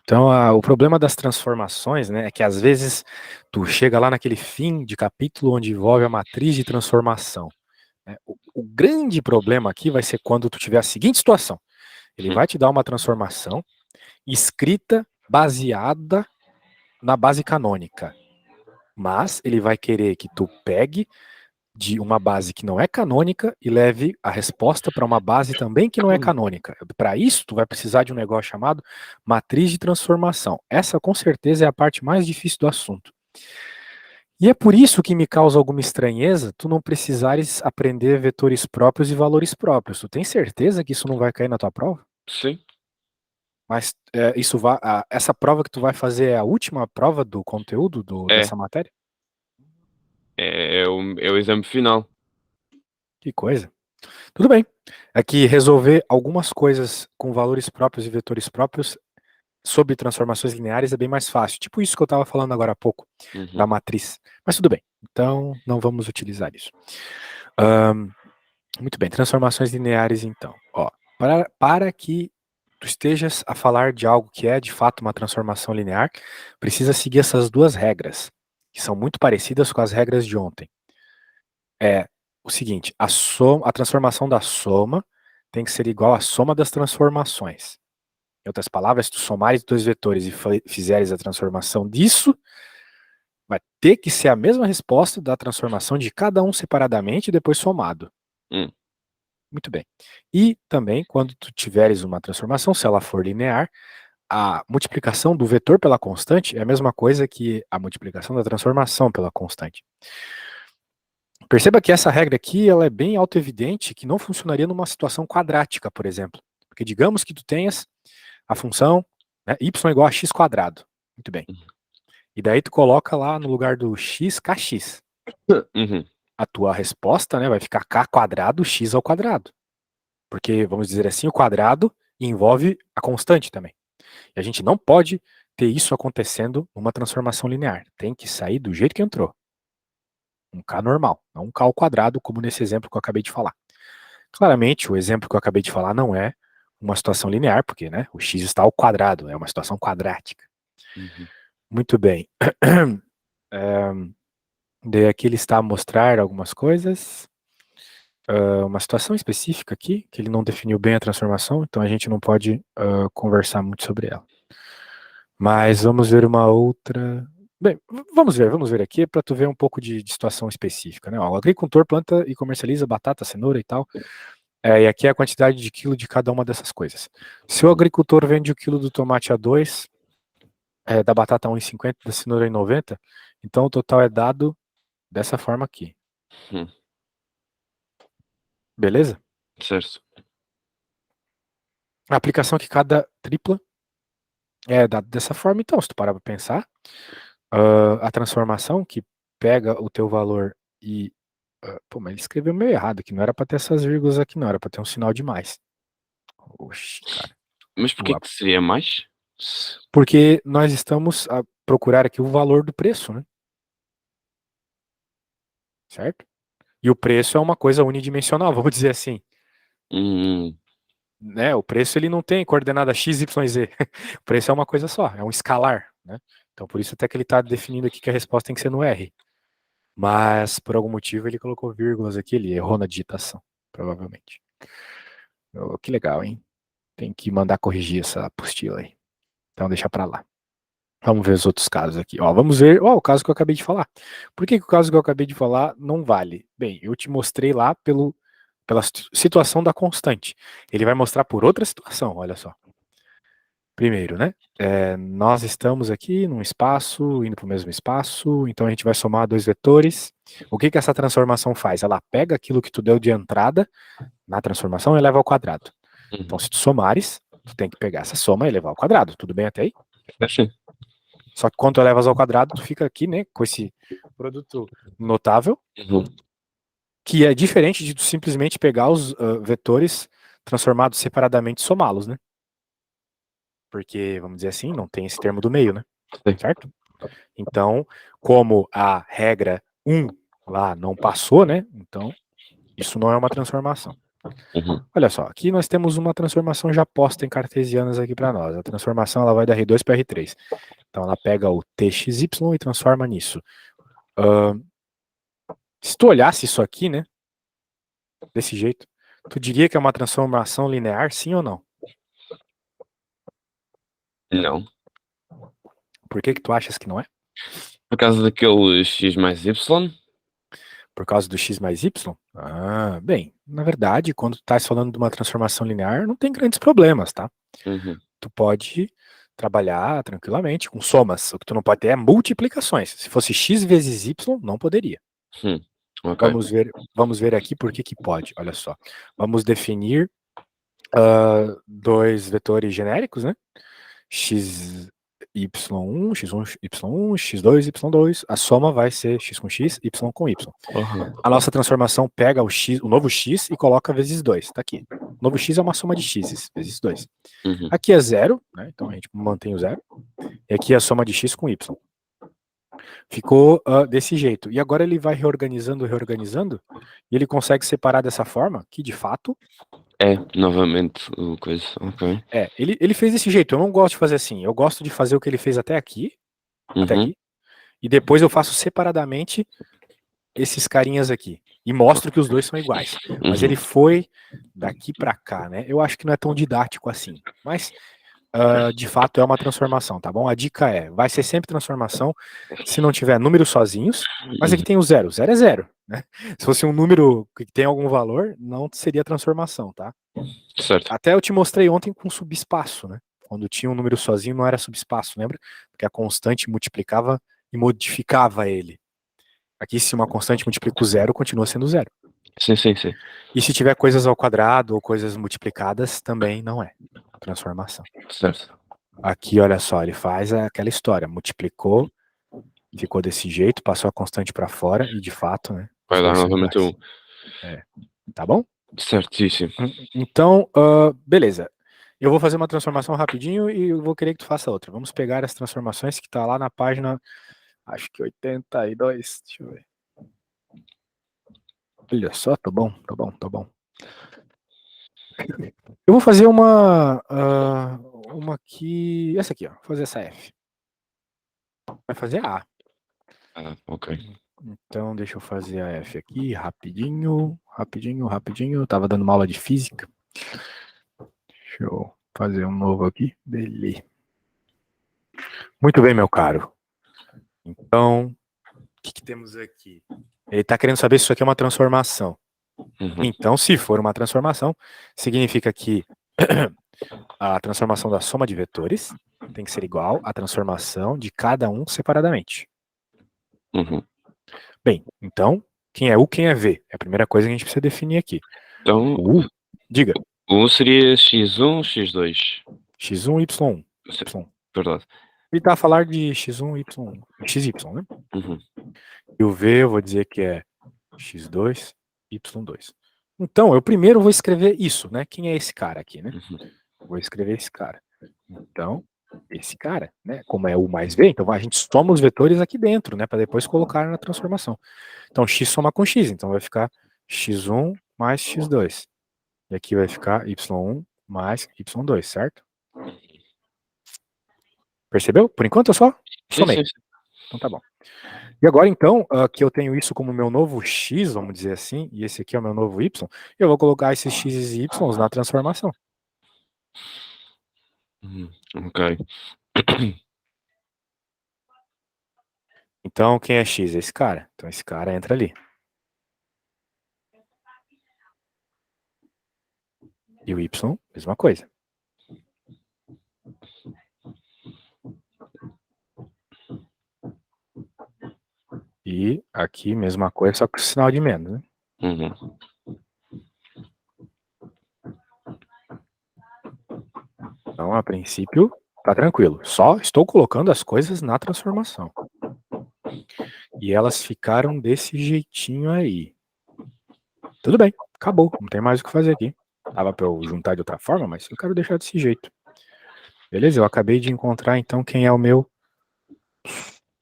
Então, o problema das transformações, né, é que às vezes tu chega lá naquele fim de capítulo onde envolve a matriz de transformação, né? O grande problema aqui vai ser quando tu tiver a seguinte situação. Ele vai te dar uma transformação escrita baseada na base canônica, mas ele vai querer que tu pegue de uma base que não é canônica e leve a resposta para uma base também que não é canônica. Para isso, tu vai precisar de um negócio chamado matriz de transformação. Essa, com certeza, é a parte mais difícil do assunto. E é por isso que me causa alguma estranheza tu não precisares aprender vetores próprios e valores próprios. Tu tem certeza que isso não vai cair na tua prova? Sim. Mas essa prova que tu vai fazer é a última prova do conteúdo É. dessa matéria? É o exame final. Que coisa. Tudo bem. É que resolver algumas coisas com valores próprios e vetores próprios sobre transformações lineares é bem mais fácil. Tipo isso que eu estava falando agora há pouco, da matriz. Mas tudo bem. Então, não vamos utilizar isso. Muito bem. Transformações lineares, então. Ó, para que tu estejas a falar de algo que é, de fato, uma transformação linear, precisa seguir essas duas regras, que são muito parecidas com as regras de ontem. É o seguinte, a transformação da soma tem que ser igual à soma das transformações. Em outras palavras, se tu somares dois vetores e fizeres a transformação disso, vai ter que ser a mesma resposta da transformação de cada um separadamente e depois somado. Muito bem. E também, quando tu tiveres uma transformação, se ela for linear, a multiplicação do vetor pela constante é a mesma coisa que a multiplicação da transformação pela constante. Perceba que essa regra aqui ela é bem autoevidente que não funcionaria numa situação quadrática, por exemplo. Porque digamos que tu tenhas a função, né, y igual a x quadrado. Muito bem. E daí tu coloca lá no lugar do x, kx. A tua resposta, né, vai ficar k quadrado x ao quadrado. Porque, vamos dizer assim, o quadrado envolve a constante também. E a gente não pode ter isso acontecendo numa transformação linear. Tem que sair do jeito que entrou. Um k normal, não um k ao quadrado, como nesse exemplo que eu acabei de falar. Claramente, o exemplo que eu acabei de falar não é uma situação linear, porque né, o x está ao quadrado, é uma situação quadrática. Muito bem. Daí aqui ele está a mostrar algumas coisas. Uma situação específica aqui, que ele não definiu bem a transformação, então a gente não pode conversar muito sobre ela. Mas vamos ver uma outra. Bem, vamos ver aqui para tu ver um pouco de situação específica. Né? Ó, o agricultor planta e comercializa batata, cenoura e tal. E aqui é a quantidade de quilo de cada uma dessas coisas. Se o agricultor vende o quilo do tomate a 2, da batata a 1,50, da cenoura a 1,90, então o total é dado dessa forma aqui. Beleza? Certo. A aplicação que cada tripla é dada dessa forma, então, se tu parar para pensar, a transformação que pega o teu valor e... pô, mas ele escreveu meio errado aqui, não era para ter essas vírgulas aqui, não, era para ter um sinal de mais. Oxi, cara. Mas porquê que seria mais? Porque nós estamos a procurar aqui o valor do preço, né? Certo? E o preço é uma coisa unidimensional, vamos dizer assim. Né? O preço ele não tem coordenada x, y, z. O preço é uma coisa só, é um escalar, né? Então por isso até que ele está definindo aqui que a resposta tem que ser no R. Mas por algum motivo ele colocou vírgulas aqui, ele errou na digitação, provavelmente. Que legal, hein? Tem que mandar corrigir essa apostila aí. Então deixa para lá. Vamos ver os outros casos aqui. Ó, vamos ver o caso que eu acabei de falar. Por que o caso que eu acabei de falar não vale? Bem, eu te mostrei lá pela situação da constante. Ele vai mostrar por outra situação, olha só. Primeiro, né? Nós estamos aqui num espaço, indo para o mesmo espaço, então a gente vai somar dois vetores. O que essa transformação faz? Ela pega aquilo que tu deu de entrada na transformação e eleva ao quadrado. Então, se tu somares, tu tem que pegar essa soma e elevar ao quadrado. Tudo bem até aí? Sim. Só que quando tu elevas ao quadrado, tu fica aqui, né, com esse produto notável, que é diferente de tu simplesmente pegar os vetores transformados separadamente e somá-los, né? Porque, vamos dizer assim, não tem esse termo do meio, né? Sim. Certo? Então, como a regra 1 lá não passou, né? Então, isso não é uma transformação. Uhum. Olha só, aqui nós temos uma transformação já posta em cartesianas aqui para nós. A transformação ela vai da R2 para R3. Então ela pega o TXY e transforma nisso. Se tu olhasse isso aqui, né, desse jeito, tu diria que é uma transformação linear, sim ou não? Não. Por que tu achas que não é? Por causa daquele x mais y? Por causa do x mais y? Ah, bem, na verdade, quando tu estás falando de uma transformação linear, não tem grandes problemas, tá? Uhum. Tu pode trabalhar tranquilamente com somas. O que tu não pode ter é multiplicações. Se fosse x vezes y, não poderia. Ok. Vamos ver aqui por que que pode. Olha só. Vamos definir dois vetores genéricos, né? X, y1, x1, y1, x2, y2. A soma vai ser x com x, y com y. Uhum. A nossa transformação pega o novo x e coloca vezes 2. Tá aqui. O novo x é uma soma de x vezes 2. Uhum. Aqui é zero, né? Então a gente mantém o zero. E aqui é a soma de x com y. Ficou desse jeito. E agora ele vai reorganizando, e ele consegue separar dessa forma, que de fato... É, novamente, o coisa. Ok. ele fez desse jeito. Eu não gosto de fazer assim. Eu gosto de fazer o que ele fez até aqui, Uhum. e depois eu faço separadamente esses carinhas aqui. E mostro que os dois são iguais. Mas ele foi daqui para cá, né? Eu acho que não é tão didático assim. Mas, de fato, é uma transformação, tá bom? A dica é, vai ser sempre transformação se não tiver números sozinhos, mas aqui tem o zero. Zero é zero, né? Se fosse um número que tem algum valor, não seria transformação, tá? Certo. Até eu te mostrei ontem com subespaço, né? Quando tinha um número sozinho, não era subespaço, lembra? Porque a constante multiplicava e modificava ele. Aqui, se uma constante multiplica o zero, continua sendo zero. Sim, sim, sim. E se tiver coisas ao quadrado ou coisas multiplicadas, também não é transformação. Certo. Aqui, olha só, ele faz aquela história, multiplicou, ficou desse jeito, passou a constante para fora e, de fato, né, Vai os dar dois são novamente iguais. Tá bom? Certíssimo. Então, beleza. Eu vou fazer uma transformação rapidinho e eu vou querer que tu faça outra. Vamos pegar as transformações que tá lá na página, acho que 82, deixa eu ver. Olha só, tá bom. Eu vou fazer uma aqui, essa aqui, ó, vou fazer essa F. Vai fazer a A. Ah, ok. Então, deixa eu fazer a F aqui, rapidinho. Tava dando uma aula de física. Deixa eu fazer um novo aqui. Beleza. Muito bem, meu caro. Então, o que temos aqui? Ele está querendo saber se isso aqui é uma transformação. Uhum. Então, se for uma transformação, significa que a transformação da soma de vetores tem que ser igual à transformação de cada um separadamente. Uhum. Bem, então, quem é U, quem é V? É a primeira coisa que a gente precisa definir aqui. Então, Diga. o seria x1, x2. X1, Y1. Y. Verdade. Ele está a falar de X1, Y1. XY, né? Uhum. E o V eu vou dizer que é X2, Y2. Então, eu primeiro vou escrever isso, né? Quem é esse cara aqui, né? Uhum. Vou escrever esse cara. Então, esse cara, né? Como é U mais V, então a gente soma os vetores aqui dentro, né? Para depois colocar na transformação. Então, X soma com X, então vai ficar X1 mais X2. E aqui vai ficar Y1 mais Y2, certo? Percebeu? Por enquanto eu só somei. Sim. Então tá bom. E agora então, que eu tenho isso como meu novo X, vamos dizer assim, e esse aqui é o meu novo Y, eu vou colocar esses X e Y na transformação. Ok. Então, quem é X? Esse cara. Então, esse cara entra ali. E o Y, mesma coisa. E aqui, mesma coisa, só com o sinal de menos, né? Uhum. Então, a princípio, tá tranquilo. Só estou colocando as coisas na transformação. E elas ficaram desse jeitinho aí. Tudo bem, acabou. Não tem mais o que fazer aqui. Dava pra eu juntar de outra forma, mas eu quero deixar desse jeito. Beleza? Eu acabei de encontrar, então, quem é o meu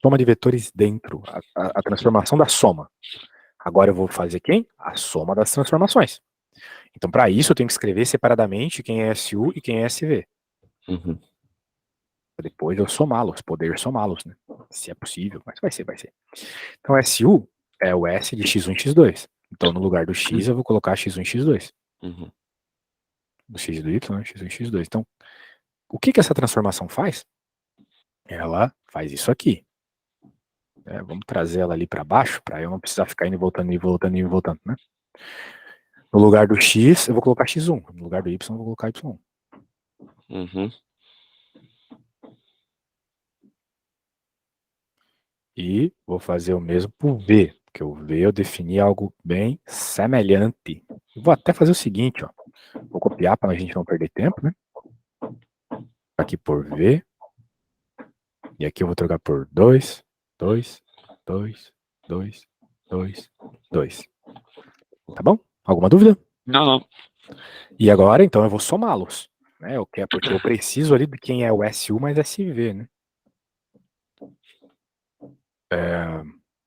soma de vetores dentro. A transformação da soma. Agora eu vou fazer quem? A soma das transformações. Então, para isso, eu tenho que escrever separadamente quem é SU e quem é SV. Uhum. Depois eu somá-los, poder somá-los, né? Se é possível, mas vai ser. Então, SU é o S de x1 e x2. Então, no lugar do x, eu vou colocar x1 e x2. Uhum. Do x do y, x1 e x2. Então, o que essa transformação faz? Ela faz isso aqui. Vamos trazer ela ali para baixo, para eu não precisar ficar indo e voltando, né? No lugar do x, eu vou colocar x1. No lugar do y, eu vou colocar y1. Uhum. E vou fazer o mesmo pro v, porque o v eu defini algo bem semelhante. Eu vou até fazer o seguinte, ó. Vou copiar para a gente não perder tempo, né? Aqui por v. E aqui eu vou trocar por 2, 2, 2, 2, 2, 2. Tá bom? Alguma dúvida? Não. E agora, então, eu vou somá-los. Né? Porque eu preciso ali de quem é o SU mais SV, né?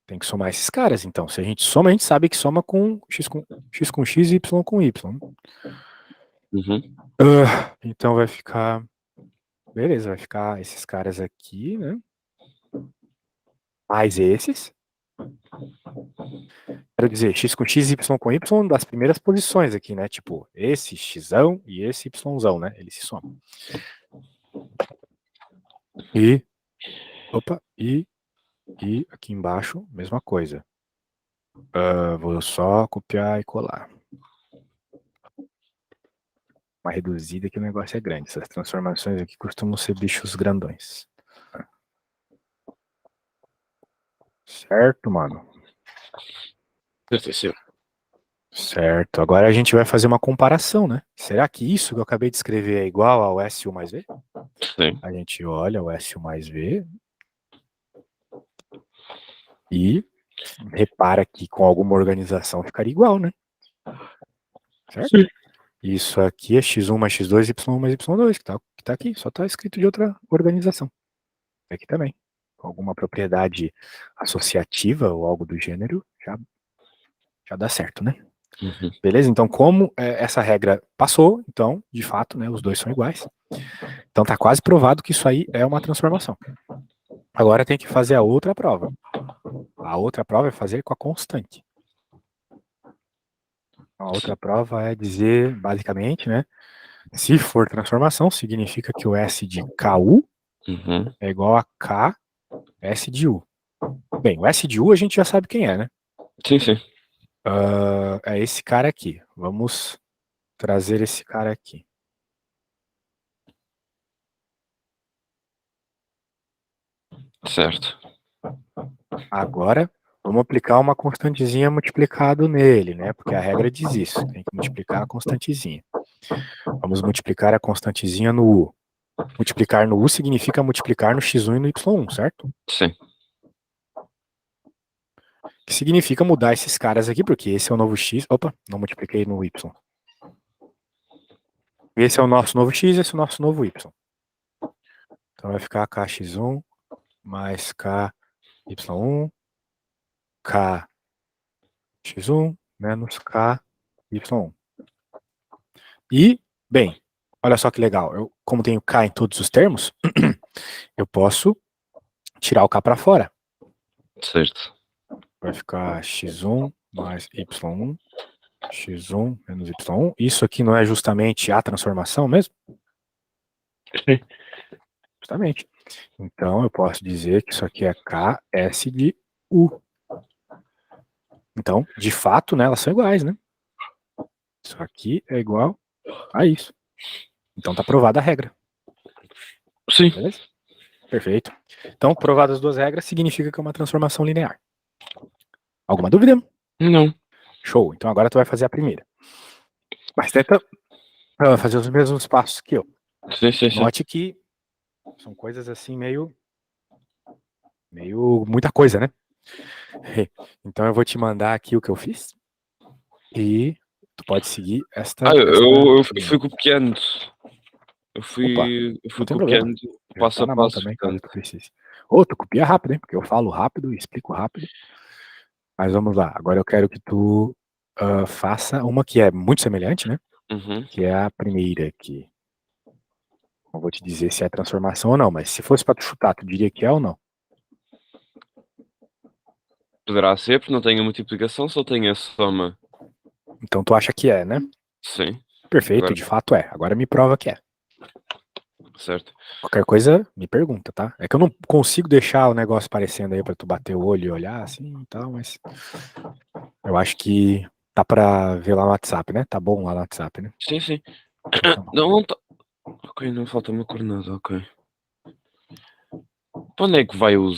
Tem que somar esses caras, então. Se a gente soma, a gente sabe que soma com x e y com y. Uhum. Então vai ficar... Beleza, vai ficar esses caras aqui, né? Mais esses. Quero dizer, x com x e y com y das primeiras posições aqui, né? Tipo, esse xão e esse yzão, né? Eles se somam. E aqui embaixo, mesma coisa. Vou só copiar e colar. Uma reduzida que o negócio é grande. Essas transformações aqui costumam ser bichos grandões. Certo, mano? Certo. Agora a gente vai fazer uma comparação, né? Será que isso que eu acabei de escrever é igual ao SU mais V? Sim. A gente olha o SU mais V e repara que com alguma organização ficaria igual, né? Certo? Sim. Isso aqui é x1 mais x2, y1 mais y2, que tá aqui. Só tá escrito de outra organização. Aqui também. Com alguma propriedade associativa ou algo do gênero, já dá certo, né? Uhum. Beleza? Então, como essa regra passou, então, de fato, né, os dois são iguais. Então, tá quase provado que isso aí é uma transformação. Agora tem que fazer a outra prova. A outra prova é fazer com a constante. A outra prova é dizer, basicamente, né, se for transformação, significa que o S de KU é igual a K S de U. Bem, o S de U a gente já sabe quem é, né? Sim. É esse cara aqui. Vamos trazer esse cara aqui. Certo. Agora, vamos aplicar uma constantezinha multiplicado nele, né? Porque a regra diz isso. Tem que multiplicar a constantezinha. Vamos multiplicar a constantezinha no U. Multiplicar no U significa multiplicar no x1 e no y1, certo? Sim. Que significa mudar esses caras aqui, porque esse é o novo x. Opa, não multipliquei no y. Esse é o nosso novo x, esse é o nosso novo y. Então vai ficar kx1 mais ky1, kx1 menos ky1. E, bem, olha só que legal. Eu, como tenho k em todos os termos, eu posso tirar o k para fora. Certo. Vai ficar x1 mais y1, x1 menos y1. Isso aqui não é justamente a transformação mesmo? Sim. Justamente. Então, eu posso dizer que isso aqui é ks de u. Então, de fato, né, elas são iguais, né? Isso aqui é igual a isso. Então, tá provada a regra. Sim. Beleza? Perfeito. Então, provadas as duas regras, significa que é uma transformação linear. Alguma dúvida? Não. Show. Então, agora tu vai fazer a primeira. Mas tenta fazer os mesmos passos que eu. Sim. Note que são coisas assim meio muita coisa, né? Então eu vou te mandar aqui o que eu fiz e tu pode seguir esta Eu fui linha. copiando. Eu Opa, fui não tem problema. copiando Já passo tá a na mão passo, também, caso portanto. tu precise. Ou tu copia rápido, hein? Porque eu falo rápido e explico rápido. Mas vamos lá. Agora eu quero que tu Faça uma que é muito semelhante, né? Uhum. Que é a primeira aqui. Não vou te dizer se é transformação ou não, mas se fosse pra tu chutar, tu diria que é ou não? Poderá ser, porque não tem a multiplicação, só tem a soma. Então tu acha que é, né? Sim. Perfeito, Agora, de fato é. Agora me prova que é. certo. Qualquer coisa, me pergunta, tá? É que eu não consigo deixar o negócio aparecendo aí pra tu bater o olho e olhar assim e tal, mas eu acho que tá pra ver lá no WhatsApp, né? Tá bom lá no WhatsApp, né? Sim, sim. Então tá bom. Não, não tá. Ok, não falta uma coordenada, ok. Para onde é que vai o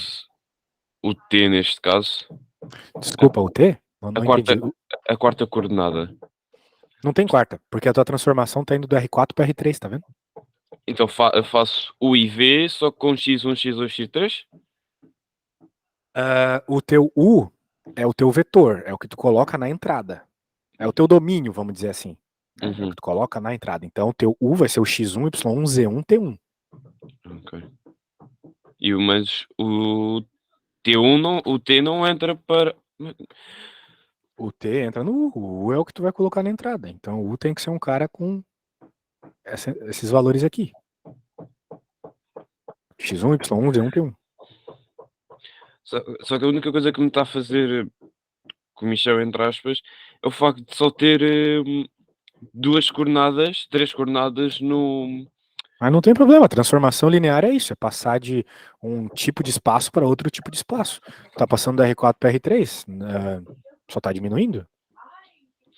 T neste caso? Desculpa, o T? Não, A não quarta, entendi. a quarta coordenada. Não tem quarta, porque a tua transformação tá indo do R4 pro R3, tá vendo? Então eu faço U e V só com X1, X2, X3? O teu U é o teu vetor, é o que tu coloca na entrada. É o teu domínio, vamos dizer assim. Né? É o Uhum, que tu coloca na entrada. Então o teu U vai ser o X1, Y1, Z1, T1. ok. Mas o T1 não, o T não entra para. O T entra no U. O U é o que tu vai colocar na entrada. Então o U tem que ser um cara com esses valores aqui. X1, Y1, Z1, T1. Só que a única coisa que me está a fazer comichão, entre aspas, é o facto de só ter duas coordenadas, três coordenadas no. Mas não tem problema, transformação linear é isso, é passar de um tipo de espaço para outro tipo de espaço. Tá passando do R4 para R3, só tá diminuindo.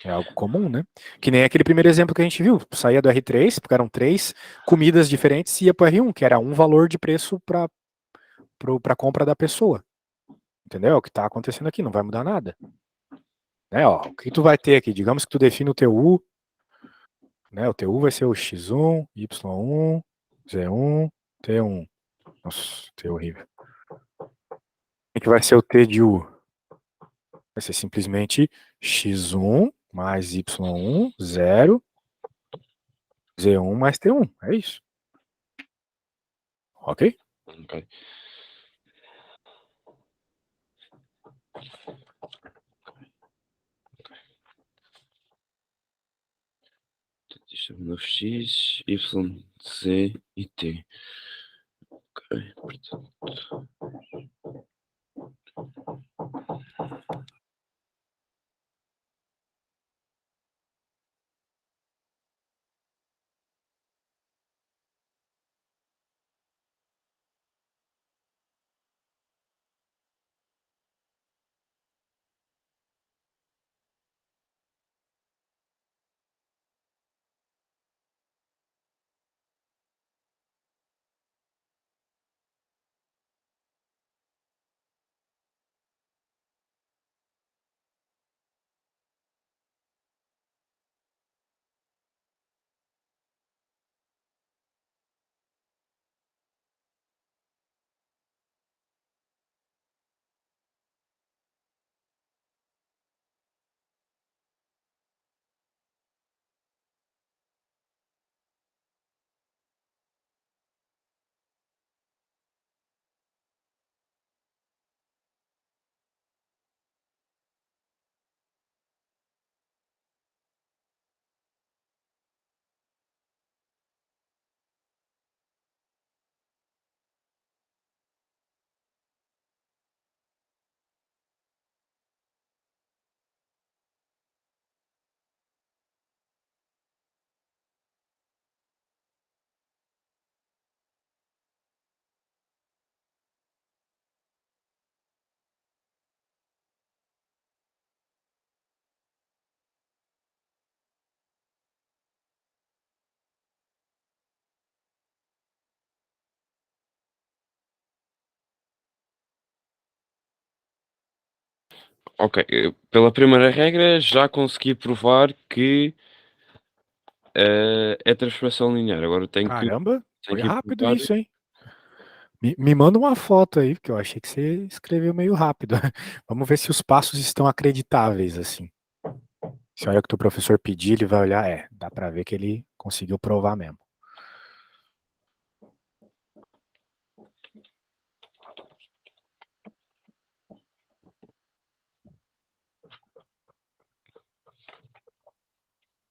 É algo comum, né? Que nem aquele primeiro exemplo que a gente viu. Saía do R3, porque eram três comidas diferentes, e ia para o R1, que era um valor de preço para compra da pessoa. Entendeu? É o que está acontecendo aqui, não vai mudar nada. Né, ó, o que tu vai ter aqui? Digamos que tu define o teu U, né? O teu U vai ser o X1, Y1, Z1, T1. Nossa, T horrível. O que vai ser o T de U? Vai ser simplesmente X1 mais Y1, 0, Z1 mais T1. É isso. Ok? Ok. Isto é no X, Y, Z e T. Ok, portanto. Ok, pela primeira regra já consegui provar que é transformação linear. Agora Caramba, tenho foi que rápido provar. isso, hein? Me manda uma foto aí, porque eu achei que você escreveu meio rápido. Vamos ver se os passos estão acreditáveis, assim. Se a hora que o professor pedir, ele vai olhar, dá pra ver que ele conseguiu provar mesmo.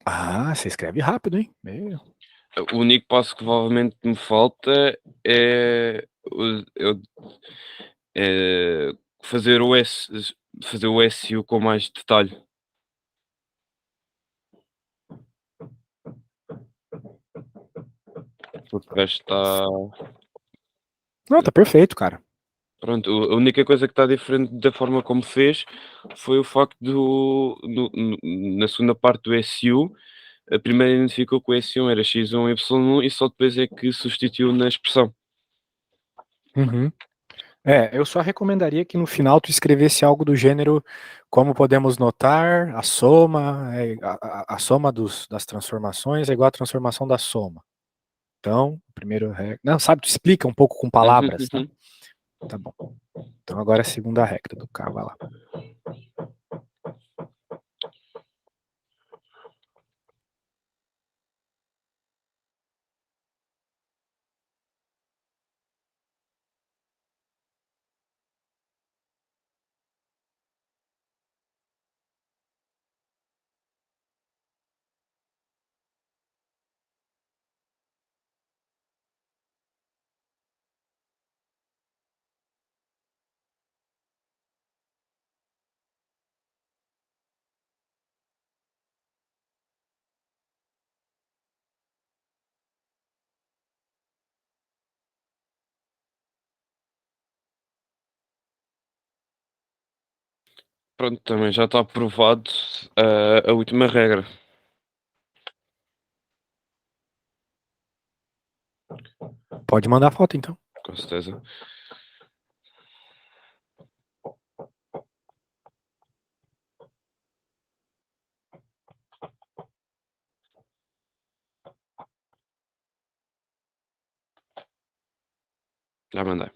Ah, você escreve rápido, hein? Meu. O único passo que provavelmente me falta é é fazer fazer o SEO com mais detalhe, porque o resto está. Não, tá perfeito, cara. Pronto, a única coisa que está diferente da forma como fez foi o facto do na segunda parte do SEO, a primeira identificou que o S1 era X1, Y1 e só depois é que substituiu na expressão. Uhum. Eu só recomendaria que no final tu escrevesse algo do gênero, como podemos notar, a soma, a soma das transformações é igual à transformação da soma. Então, primeiro regra. Não, sabe, tu explica um pouco com Uhum, palavras, tá? uhum. Tá bom. Então agora a segunda regra do carro, vai lá. Pronto, também já está aprovado, a última regra, Pode mandar foto então. com certeza. Já mandei.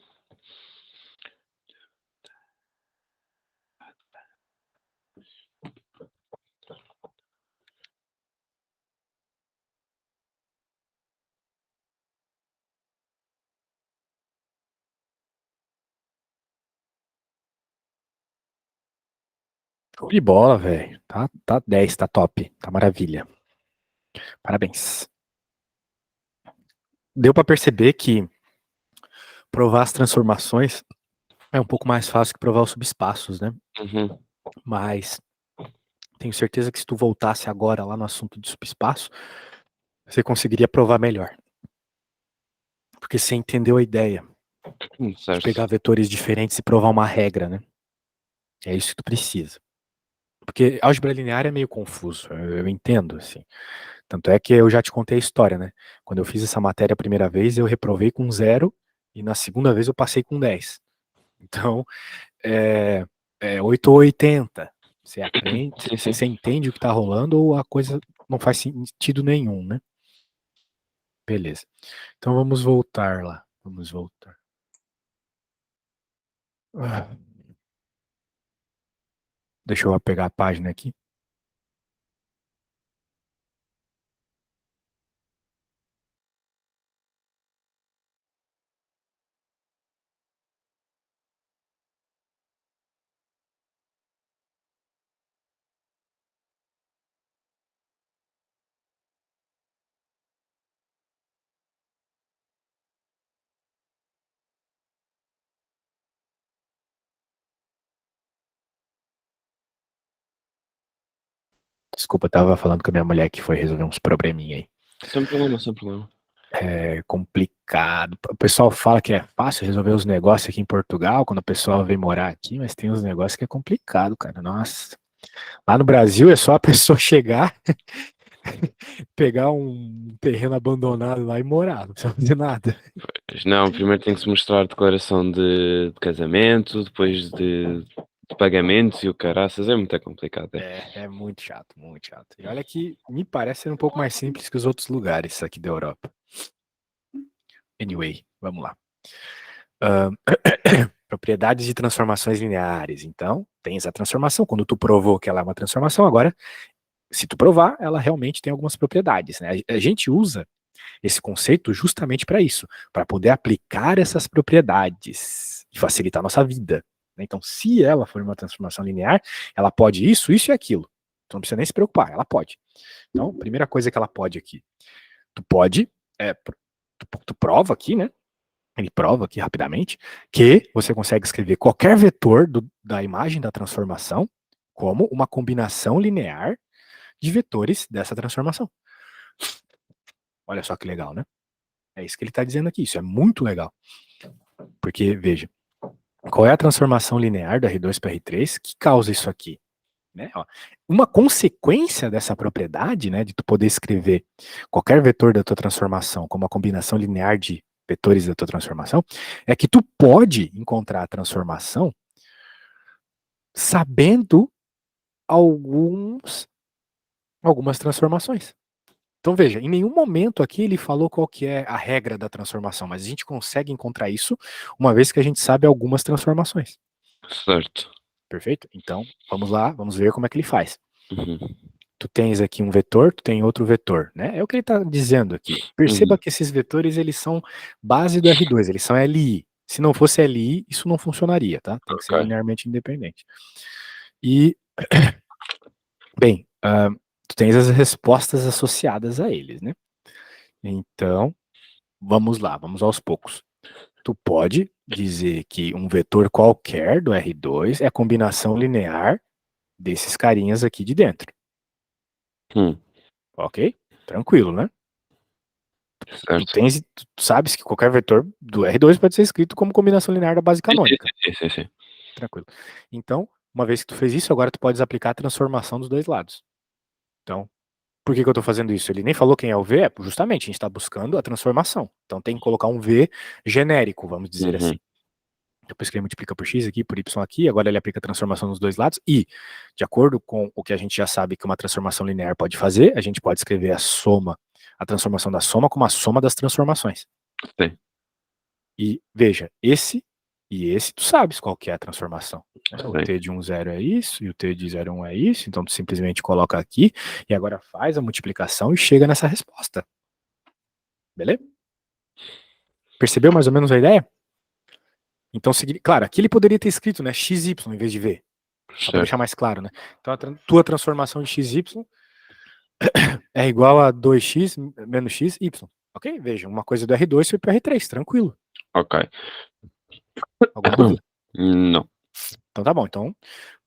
Show de bola, velho. Tá 10, tá top. Tá maravilha. Parabéns. Deu pra perceber que provar as transformações é um pouco mais fácil que provar os subespaços, né? Uhum. Mas tenho certeza que se tu voltasse agora lá no assunto de subespaço, você conseguiria provar melhor. Porque você entendeu a ideia de Certo. pegar vetores diferentes e provar uma regra, né? É isso que tu precisa. Porque álgebra linear é meio confuso, eu entendo, assim. Tanto é que eu já te contei a história, né? Quando eu fiz essa matéria a primeira vez, eu reprovei com 0 e na segunda vez eu passei com 10. Então, é, 8 ou 80. Você aprende, Sim, sim. você entende o que tá rolando ou a coisa não faz sentido nenhum, né? Beleza. Então vamos voltar lá. Vamos voltar. Ah, deixa eu pegar a página aqui. Desculpa, eu tava falando com a minha mulher que foi resolver uns probleminha aí. Sem problema, sem problema. É complicado. O pessoal fala que é fácil resolver os negócios aqui em Portugal, quando o pessoal vem morar aqui, mas tem uns negócios que é complicado, cara. Nossa. Lá no Brasil é só a pessoa chegar, pegar um terreno abandonado lá e morar, não precisa fazer nada. Pois não, primeiro tem que se mostrar declaração de casamento, depois de pagamentos e o caraças, é muito complicado, é. É muito chato, muito chato. E olha que me parece ser um pouco mais simples que os outros lugares aqui da Europa. Anyway, vamos lá. Propriedades de transformações lineares. Então, tens a transformação. Quando tu provou que ela é uma transformação, agora, se tu provar, ela realmente tem algumas propriedades, né? A gente usa esse conceito justamente para isso, para poder aplicar essas propriedades e facilitar a nossa vida. Né? Então, se ela for uma transformação linear, ela pode isso, isso e aquilo. Tu não precisa nem se preocupar, ela pode. Então, primeira coisa que ela pode aqui, tu pode, tu prova aqui, né? Ele prova aqui rapidamente que você consegue escrever qualquer vetor da imagem da transformação como uma combinação linear de vetores dessa transformação. Olha só que legal, né? É isso que ele está dizendo aqui. Isso é muito legal. Porque, veja, qual é a transformação linear da R2 para R3 que causa isso aqui? Né? Uma consequência dessa propriedade, né, de tu poder escrever qualquer vetor da tua transformação como uma combinação linear de vetores da tua transformação, é que tu pode encontrar a transformação sabendo algumas transformações. Então veja, em nenhum momento aqui ele falou qual que é a regra da transformação, mas a gente consegue encontrar isso uma vez que a gente sabe algumas transformações. Certo. Perfeito? Então, vamos lá, vamos ver como é que ele faz. Uhum. Tu tens aqui um vetor, tu tem outro vetor, né? É o que ele está dizendo aqui. Perceba Uhum. que esses vetores, eles são base do R2, eles são LI. Se não fosse LI, isso não funcionaria, tá? Tem que ser Ok. linearmente independente. E, bem, tu tens as respostas associadas a eles, né? Então, vamos lá, vamos aos poucos. Tu pode dizer que um vetor qualquer do R2 é a combinação linear desses carinhas aqui de dentro. Hum. Ok? Tranquilo, né? Certo. Tu sabes que qualquer vetor do R2 pode ser escrito como combinação linear da base Sim, sim, canônica. sim, sim, sim. Tranquilo. Então, uma vez que tu fez isso, agora tu podes aplicar a transformação dos dois lados. Então, por que eu estou fazendo isso? Ele nem falou quem é o V, justamente, a gente está buscando a transformação. Então tem que colocar um V genérico, vamos dizer assim. Uhum. Depois que ele multiplica por x aqui, por y aqui, agora ele aplica a transformação nos dois lados e, de acordo com o que a gente já sabe que uma transformação linear pode fazer, a gente pode escrever a transformação da soma como a soma das transformações. Sim. E veja, esse e esse tu sabes qual que é a transformação. Né? O Sim. t de 1, 0 é isso, e o t de 0, 1 é isso, então tu simplesmente coloca aqui e agora faz a multiplicação e chega nessa resposta. Beleza? Percebeu mais ou menos a ideia? Então, claro, aqui ele poderia ter escrito, né, xy em vez de v, só para Certo. deixar mais claro, né? Então, tua transformação de xy é igual a 2x menos xy. Ok? Veja, uma coisa do R2 foi para R3, tranquilo. Ok. Alguma dúvida? Não. Então tá bom. Então,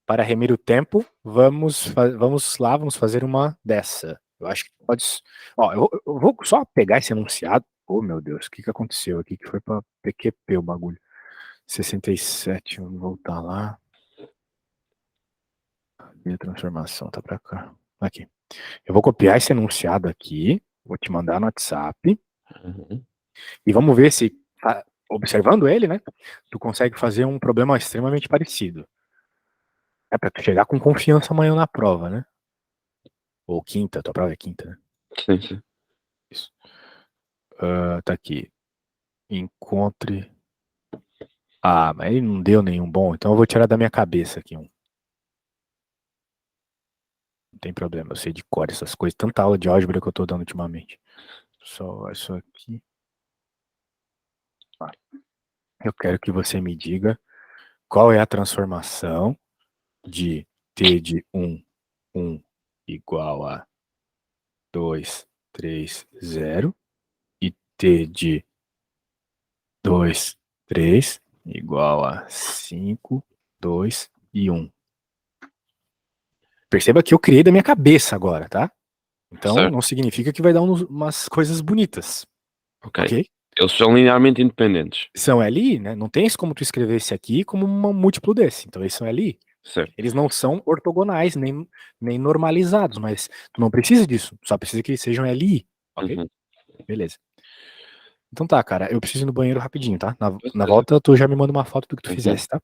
para remir o tempo, vamos fazer uma dessa. Eu acho que pode. Ó, eu vou só pegar esse enunciado. Oh, meu Deus, o que aconteceu aqui? Que foi para PQP o bagulho. 67, vamos voltar lá. Minha transformação tá para cá. Aqui. Eu vou copiar esse enunciado aqui, vou te mandar no WhatsApp Uhum. e vamos ver se, observando ele, né, tu consegue fazer um problema extremamente parecido. É para tu chegar com confiança amanhã na prova, né? Ou quinta, tua prova é quinta, né? Sim, sim. Isso. Tá aqui. Encontre. Ah, mas ele não deu nenhum bom, então eu vou tirar da minha cabeça aqui um. Não tem problema, eu sei de cor essas coisas. Tanta aula de álgebra que eu tô dando ultimamente. Só isso aqui. Ah, eu quero que você me diga qual é a transformação de t de 1 igual a 2 3 0 e t de 2 3 igual a 5 2 e 1. Perceba que eu criei da minha cabeça agora, tá? Então Certo. não significa que vai dar umas coisas bonitas, Ok. ok? Eles são linearmente independentes. São LI, né? Não tem como tu escrever esse aqui como um múltiplo desse. Então eles são LI. Certo. Eles não são ortogonais, nem normalizados, mas tu não precisa disso. Só precisa que eles sejam LI, ok? Uhum. Beleza. Então tá, cara, eu preciso ir no banheiro rapidinho, tá? Na Certo. volta tu já me manda uma foto do que tu Uhum. fizesse, tá?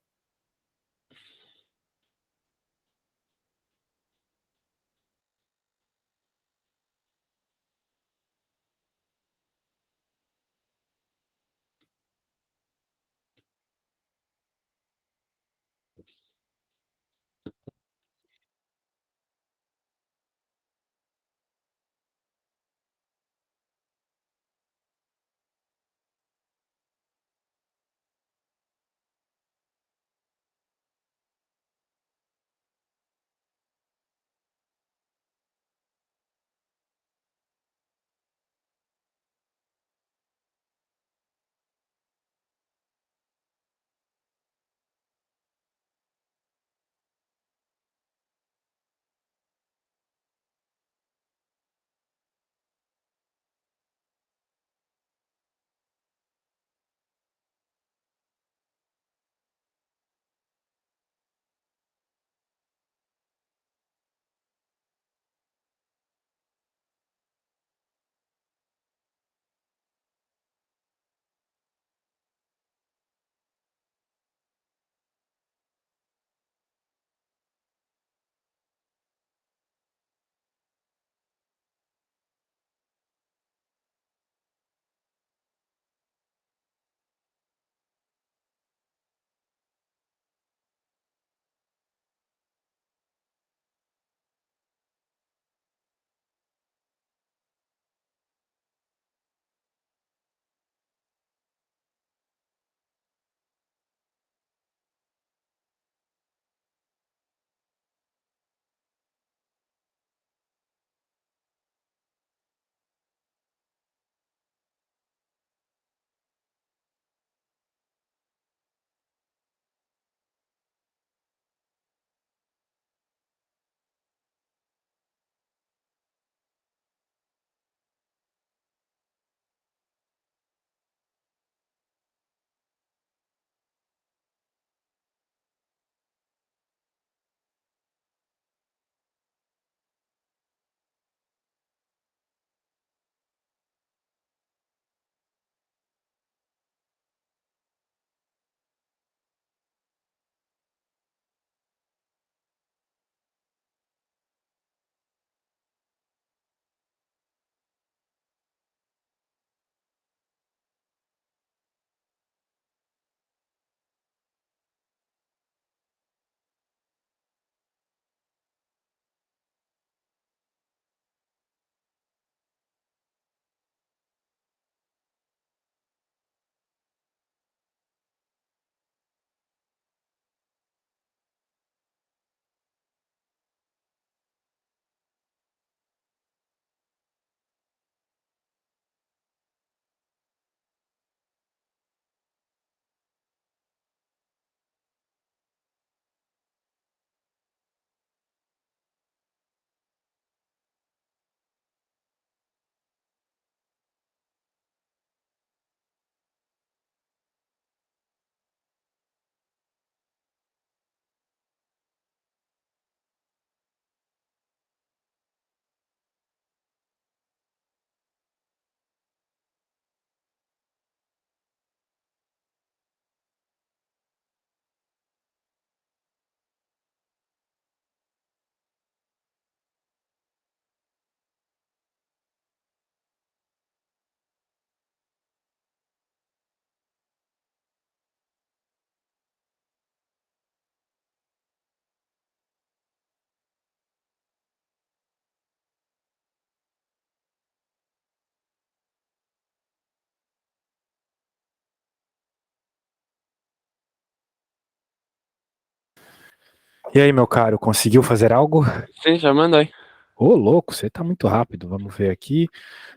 E aí, meu caro, conseguiu fazer algo? Sim, já mandei. Ô, louco, você tá muito rápido. Vamos ver aqui.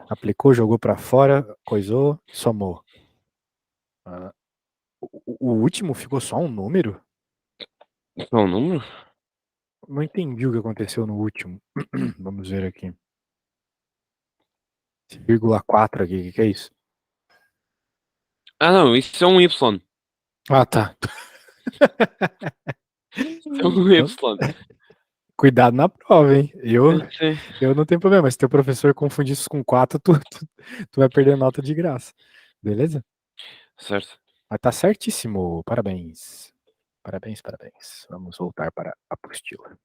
Aplicou, jogou pra fora, coisou, somou. Ah, o último ficou só um número? Qual o número? Não entendi o que aconteceu no último. Vamos ver aqui. 0,4 aqui, o que é isso? Ah, não, isso é um Y. Ah, tá. É um Então, Y. cuidado na prova, hein? Sim, Eu não tenho problema. Se teu professor confundir isso com 4, tu vai perder nota de graça. Beleza? certo. Mas tá certíssimo. Parabéns. Parabéns, parabéns. Vamos voltar para a apostila.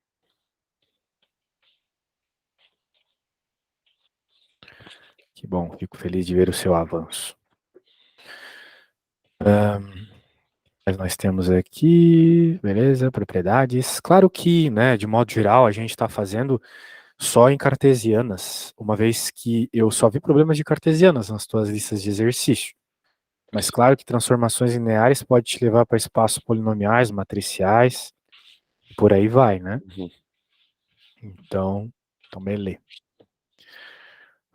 Que bom, fico feliz de ver o seu avanço. Mas nós temos aqui, beleza, propriedades. Claro que, né, de modo geral, a gente está fazendo só em cartesianas, uma vez que eu só vi problemas de cartesianas nas tuas listas de exercício. Mas claro que transformações lineares pode te levar para espaços polinomiais, matriciais, e por aí vai, né? Uhum. Então beleza.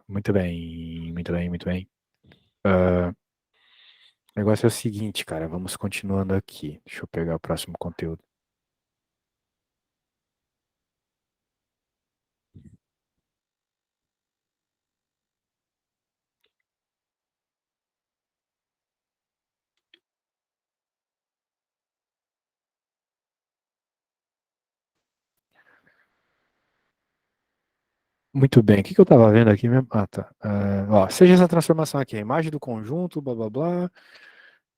Muito bem, muito bem, muito bem. O negócio é o seguinte, cara, vamos continuando aqui. Deixa eu pegar o próximo conteúdo. Muito bem, o que que eu estava vendo aqui mesmo? Ah, tá. Ó, seja essa transformação aqui, a imagem do conjunto, blá blá blá,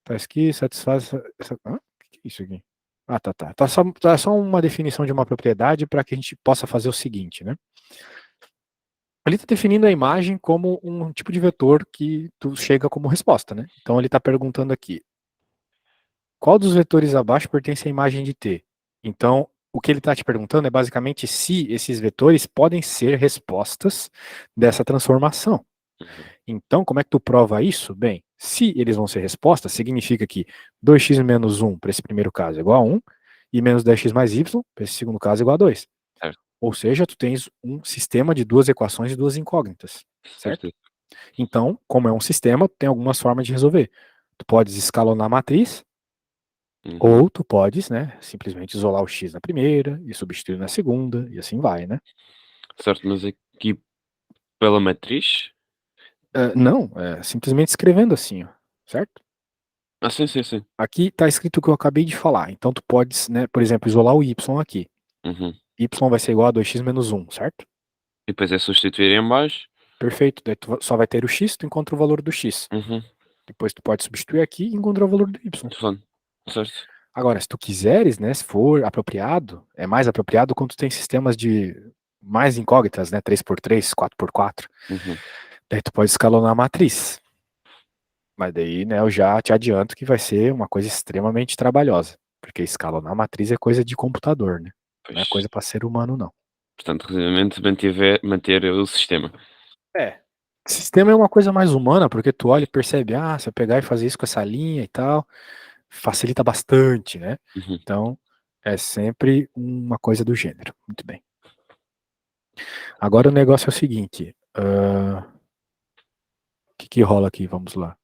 faz aqui, satisfaz. Hã? O que que é isso aqui? Ah, tá, tá. Tá só uma definição de uma propriedade para que a gente possa fazer o seguinte, né? Ele está definindo a imagem como um tipo de vetor que tu chega como resposta, né? Então ele está perguntando aqui, qual dos vetores abaixo pertence à imagem de T? Então, o que ele está te perguntando é basicamente se esses vetores podem ser respostas dessa transformação. Uhum. Então, como é que tu prova isso? Bem, se eles vão ser respostas, significa que 2x menos 1 para esse primeiro caso é igual a 1, e menos 10x mais y para esse segundo caso é igual a 2. Certo, Ou seja, tu tens um sistema de duas equações e duas incógnitas, certo? certo. Então, como é um sistema, tem algumas formas de resolver. Tu podes escalonar a matriz, Uhum. ou tu podes, né, simplesmente isolar o x na primeira e substituir na segunda, e assim vai, né? Certo, mas aqui pela matriz? Não, simplesmente escrevendo assim, ó, certo? Ah, sim, sim, sim. Aqui está escrito o que eu acabei de falar. Então tu podes, né, por exemplo, isolar o y aqui. Uhum. Y vai ser igual a 2x menos 1, certo? E depois é substituir em baixo. Perfeito. Daí tu só vai ter o x, tu encontra o valor do x. Uhum. Depois tu pode substituir aqui e encontrar o valor do y. Telefone. Certo. Agora, se tu quiseres, né, se for apropriado, é mais apropriado quando tu tem sistemas de mais incógnitas, né, 3x3, 4x4. Uhum. Daí tu pode escalonar a matriz. Mas daí, né, eu já te adianto que vai ser uma coisa extremamente trabalhosa. Porque escalonar a matriz é coisa de computador, né? Não é Pois. coisa para ser humano, não. Portanto, resumidamente, manter o sistema. É. Sistema é uma coisa mais humana, porque tu olha e percebe, se eu pegar e fazer isso com essa linha e tal, facilita bastante, né? Uhum. Então, é sempre uma coisa do gênero. Muito bem. Agora o negócio é o seguinte, o que que rola aqui? Vamos lá.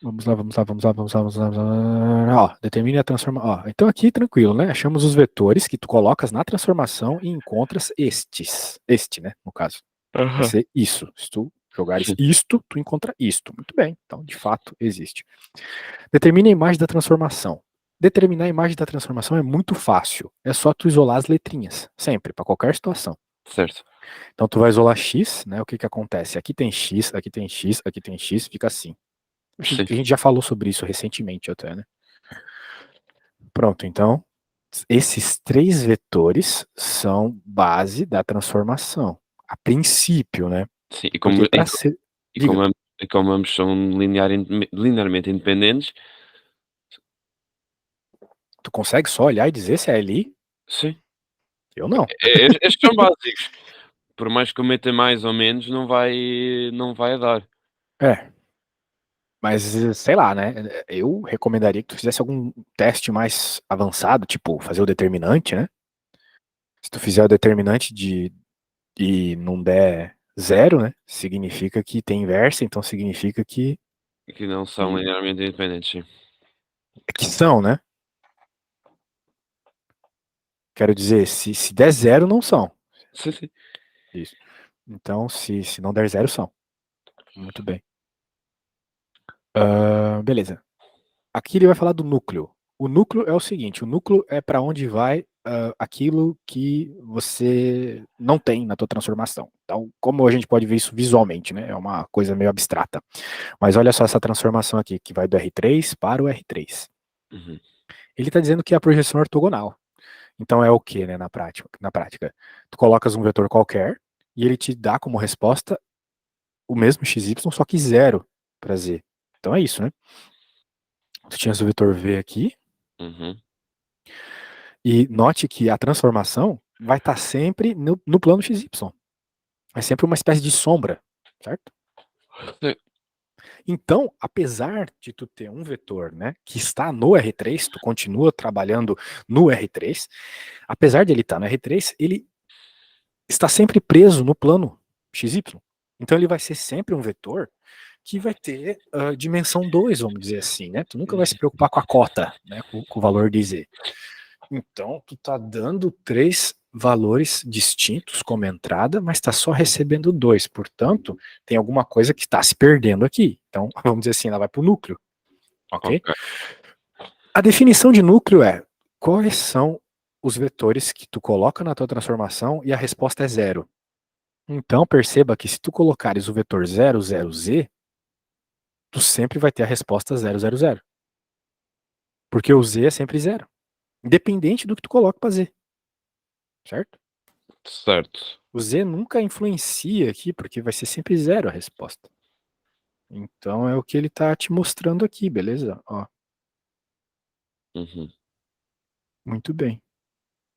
Vamos lá, vamos lá, vamos lá, vamos lá, vamos lá, vamos lá. Ó, determine a transformação. Ó, então aqui tranquilo, né? Achamos os vetores que tu colocas na transformação e encontras estes. Este, né? No caso. Vai Aham. ser isso. Se tu jogares Sim. isto, tu encontra isto. Muito bem. Então, de fato, existe. Determine a imagem da transformação. Determinar a imagem da transformação é muito fácil. É só tu isolar as letrinhas. Sempre, para qualquer situação. Certo. Então, tu vai isolar x, né? O que que acontece? Aqui tem x, aqui tem x, aqui tem x, fica assim. Sim. A gente já falou sobre isso recentemente até, né? Pronto, então, esses três vetores são base da transformação. A princípio, né? Sim. Porque para ser. E Diga, como, e como ambos são linearmente independentes, tu consegue só olhar e dizer se é ali? sim. Eu não. Estes são básicos. Por mais que eu meta mais ou menos, não vai dar. É. Mas, sei lá, né? Eu recomendaria que tu fizesse algum teste mais avançado, tipo, fazer o determinante, né? Se tu fizer o determinante e não der zero, né? Significa que tem inversa, então significa Que não são que, linearmente independentes, sim. que são, né? Quero dizer, se der zero, não são. Sim, sim. Isso. Então, se não der zero, são. Muito bem. Beleza. Aqui ele vai falar do núcleo. O núcleo é o seguinte: o núcleo é para onde vai aquilo que você não tem na tua transformação. Então, como a gente pode ver isso visualmente, né? É uma coisa meio abstrata. Mas olha só essa transformação aqui, que vai do R3 para o R3. Uhum. Ele está dizendo que é a projeção ortogonal. Então é o que, né, na prática? Tu colocas um vetor qualquer e ele te dá como resposta o mesmo xy, só que zero para z. Então é isso, né? Tu tinha o vetor v aqui, Uhum. e note que a transformação vai estar sempre no plano xy. É sempre uma espécie de sombra, certo? Sim. Então, apesar de tu ter um vetor, né, que está no R3, tu continua trabalhando no R3, apesar de ele estar no R3, ele está sempre preso no plano XY. Então ele vai ser sempre um vetor que vai ter dimensão 2, vamos dizer assim, né? Tu nunca vai se preocupar com a cota, né, com o valor de z. Então, tu tá dando 3 valores distintos como entrada, mas está só recebendo 2. Portanto, tem alguma coisa que está se perdendo aqui. Então, vamos dizer assim, ela vai para o núcleo, ok? Ok. A definição de núcleo é quais são os vetores que tu coloca na tua transformação e a resposta é zero. Então, perceba que se tu colocares o vetor 0, 0, z, tu sempre vai ter a resposta 0, 0, 0. Porque o z é sempre zero, independente do que tu coloque para z, certo? Certo. O z nunca influencia aqui, porque vai ser sempre zero a resposta. Então é o que ele está te mostrando aqui, beleza? Ó, Uhum. muito bem.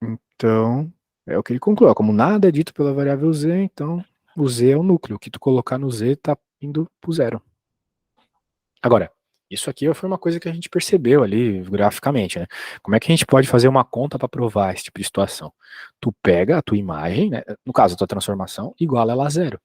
Então, é o que ele conclui. Ó, como nada é dito pela variável z, então o z é o núcleo. O que tu colocar no z está indo pro zero. Agora, isso aqui foi uma coisa que a gente percebeu ali graficamente, né? Como é que a gente pode fazer uma conta para provar esse tipo de situação? Tu pega a tua imagem, né? No caso, a tua transformação, iguala ela a zero.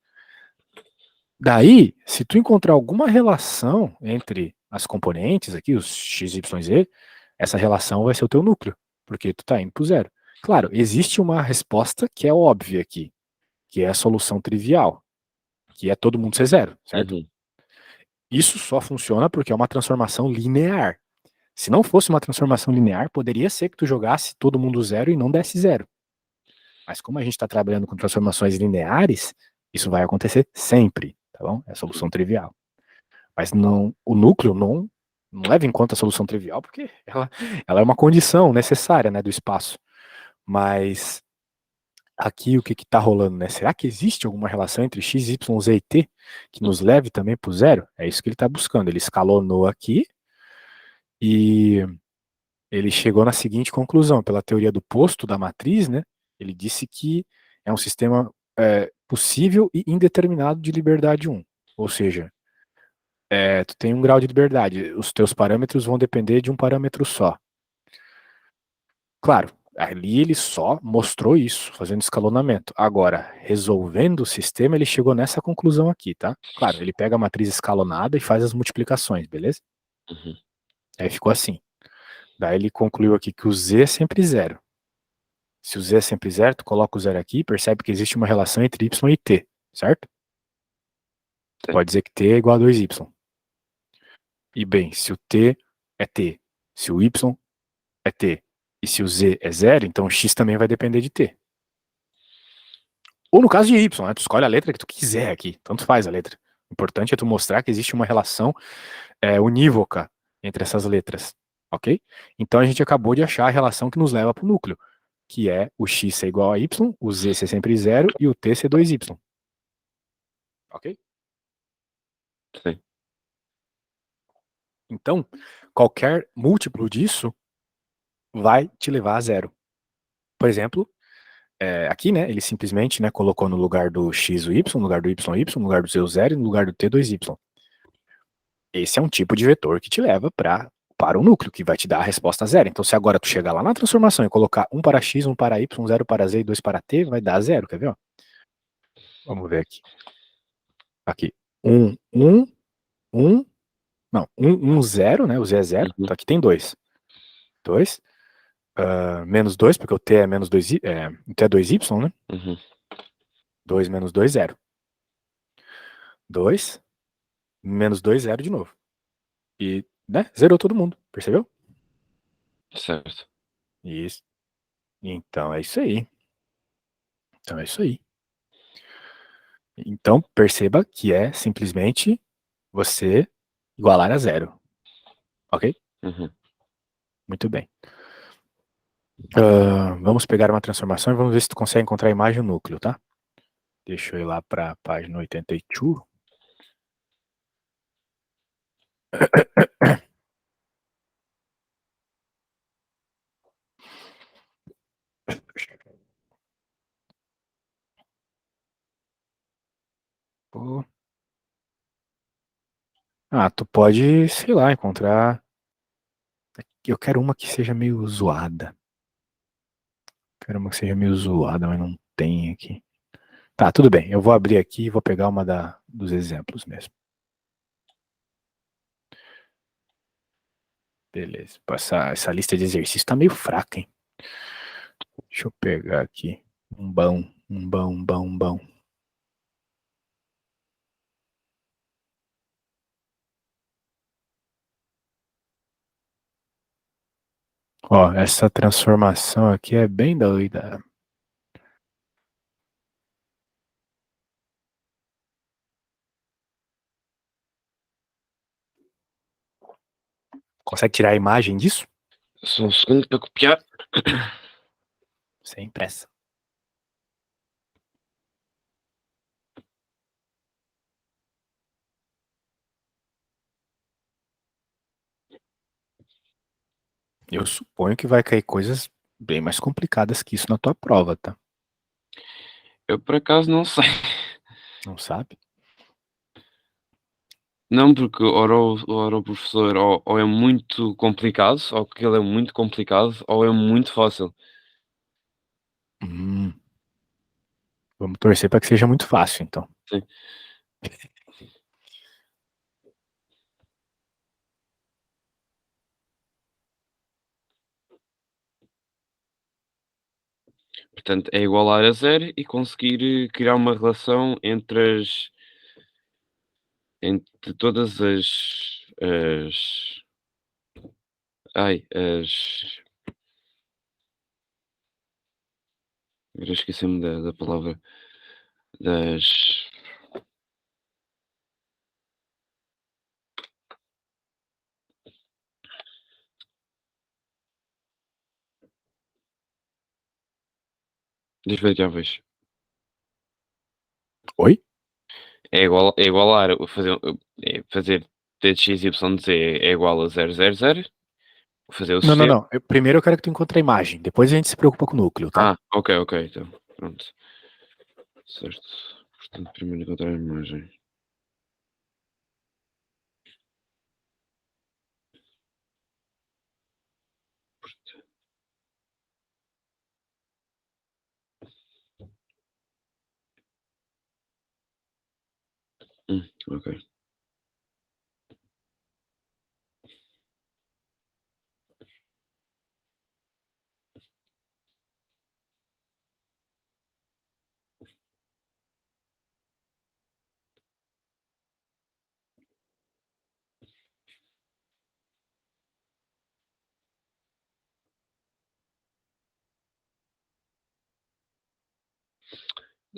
Daí, se tu encontrar alguma relação entre as componentes aqui, os x, y, z, essa relação vai ser o teu núcleo, porque tu tá indo pro zero. Claro, existe uma resposta que é óbvia aqui, que é a solução trivial, que é todo mundo ser zero, certo? Uhum. Isso só funciona porque é uma transformação linear. Se não fosse uma transformação linear, poderia ser que tu jogasse todo mundo zero e não desse zero. Mas como a gente está trabalhando com transformações lineares, isso vai acontecer sempre, tá bom? É a solução trivial. Mas não, o núcleo não leva em conta a solução trivial, porque ela é uma condição necessária, né, do espaço. Mas aqui o que está rolando, né? Será que existe alguma relação entre x, y, z e t que nos leve também para o zero? É isso que ele está buscando. Ele escalonou aqui e ele chegou na seguinte conclusão, pela teoria do posto da matriz, né? Ele disse que é um sistema possível e indeterminado de liberdade 1. Ou seja, tu tem um grau de liberdade, os teus parâmetros vão depender de um parâmetro só. Claro, ali ele só mostrou isso, fazendo escalonamento. Agora, resolvendo o sistema, ele chegou nessa conclusão aqui, tá? Claro, ele pega a matriz escalonada e faz as multiplicações, beleza? Uhum. Aí ficou assim. Daí ele concluiu aqui que o z é sempre zero. Se o z é sempre zero, tu coloca o zero aqui e percebe que existe uma relação entre y e t, certo? Sim. Pode dizer que t é igual a 2y. E bem, se o t é t, se o y é t, e se o z é zero, então o x também vai depender de t. Ou no caso de y, né? Tu escolhe a letra que tu quiser aqui, tanto faz a letra. O importante é tu mostrar que existe uma relação unívoca entre essas letras, ok? Então a gente acabou de achar a relação que nos leva para o núcleo, que é o x ser igual a y, o z ser sempre zero e o t ser 2y. Ok? Sim. Então, qualquer múltiplo disso vai te levar a zero. Por exemplo, aqui, né, ele simplesmente, né, colocou no lugar do x o y, no lugar do y, no lugar do z o zero e no lugar do t 2y. esse é um tipo de vetor que te leva para o núcleo, que vai te dar a resposta zero. Então, se agora tu chegar lá na transformação e colocar 1 para x, 1 para y, 0 para z e 2 para t, vai dar zero, quer ver? Ó? Vamos ver aqui. Aqui. 1, 1, 1, não, 1, 1, 0, né? O z é 0, Uhum. então aqui tem 2. 2, menos 2, porque o t é menos 2, o t é 2y, né? Uhum. 2 menos 2, 0. 2, menos 2, 0 de novo. E, né, zerou todo mundo, percebeu? Certo. Isso. Então é isso aí. Então é isso aí. Então perceba que é simplesmente você igualar a zero. Ok? Uhum. Muito bem. Vamos pegar uma transformação e vamos ver se tu consegue encontrar a imagem no núcleo, tá? Deixa eu ir lá para a página 82. Pô. Ah, tu pode, sei lá, encontrar. Eu quero uma que seja meio zoada. Quero uma que seja meio zoada, mas não tem aqui. Tá, tudo bem. Eu vou abrir aqui e vou pegar uma dos exemplos mesmo. Beleza. Essa lista de exercícios tá meio fraca, hein? Deixa eu pegar aqui. Um bom, um bom, um bom, um bom. Ó, essa transformação aqui é bem doida. Consegue tirar a imagem disso? Só um segundo para copiar. Sem pressa. Eu suponho que vai cair coisas bem mais complicadas que isso na tua prova, tá? Eu por acaso não sei. Não sabe? Não, porque ora o professor ou é muito complicado, ou que ele é muito complicado, ou é muito fácil. Hum, vamos torcer para que seja muito fácil, então. Sim. Portanto, é igualar a zero e conseguir criar uma relação entre todas as ai, agora esqueci-me da palavra, das das variáveis. Oi? É igualar fazer t de x, y, z é igual a 0, 0, 0, fazer o Não, não, sistema. não. Primeiro eu quero que tu encontre a imagem. Depois a gente se preocupa com o núcleo, tá? Ah, ok, ok, então, pronto. Certo. Portanto, primeiro encontrar a imagem. Ok.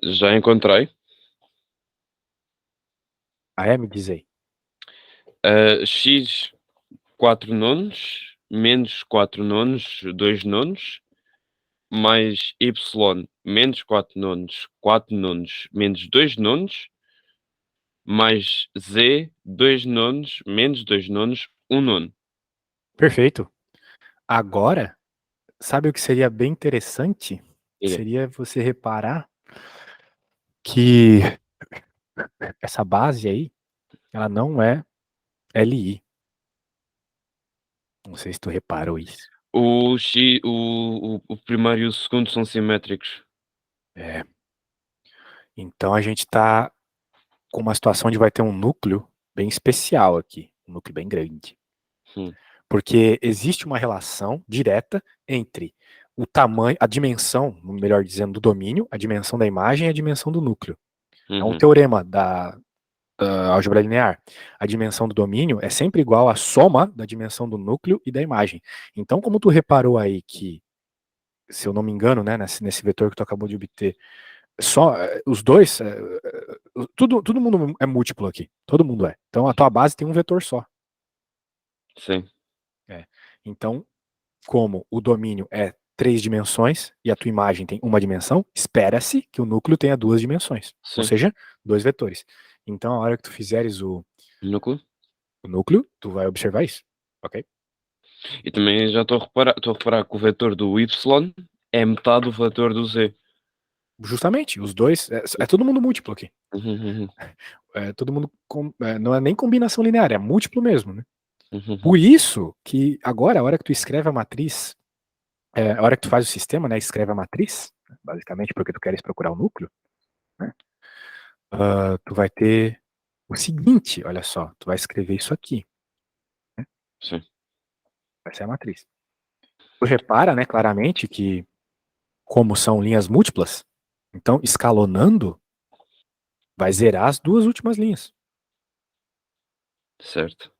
Já encontrei. Ah, é? Me diz aí. X 4 nonos, menos 4 nonos, 2 nonos, mais Y menos 4 nonos, 4 nonos, menos 2 nonos, mais Z 2 nonos, menos 2 nonos, 1 nono. Perfeito. Agora, sabe o que seria bem interessante? Diga. Seria você reparar que essa base aí, ela não é Li. Não sei se tu reparou isso. O primeiro e o segundo são simétricos. É. Então a gente tá com uma situação onde vai ter um núcleo bem especial aqui, um núcleo bem grande. Hum, Porque existe uma relação direta entre o tamanho, a dimensão, melhor dizendo, do domínio, a dimensão da imagem e a dimensão do núcleo. É um uhum, teorema da álgebra linear. A dimensão do domínio é sempre igual à soma da dimensão do núcleo e da imagem. Então, como tu reparou aí que, se eu não me engano, né, nesse vetor que tu acabou de obter, só os dois, todo mundo é múltiplo aqui. Todo mundo é. Então, a tua base tem um vetor só. sim, É. Então, como o domínio é 3 dimensões e a tua imagem tem uma dimensão, espera-se que o núcleo tenha 2 dimensões, ou sim. seja, 2 vetores. Então, a hora que tu fizeres Núcleo. o núcleo, tu vai observar isso, ok? E também já estou a reparar que o vetor do y é metade do vetor do z. Justamente, os dois, é todo mundo múltiplo aqui. Uhum, uhum, É todo mundo, não é nem combinação linear, é múltiplo mesmo, né? uhum, Por isso que agora, a hora que tu escreve a matriz, a hora que tu faz o sistema, né, escreve a matriz, basicamente porque tu queres procurar o núcleo, né, tu vai ter o seguinte, olha só, tu vai escrever isso aqui, né, sim, vai ser a matriz. Tu repara, né, claramente que como são linhas múltiplas, então escalonando vai zerar as duas últimas linhas. certo.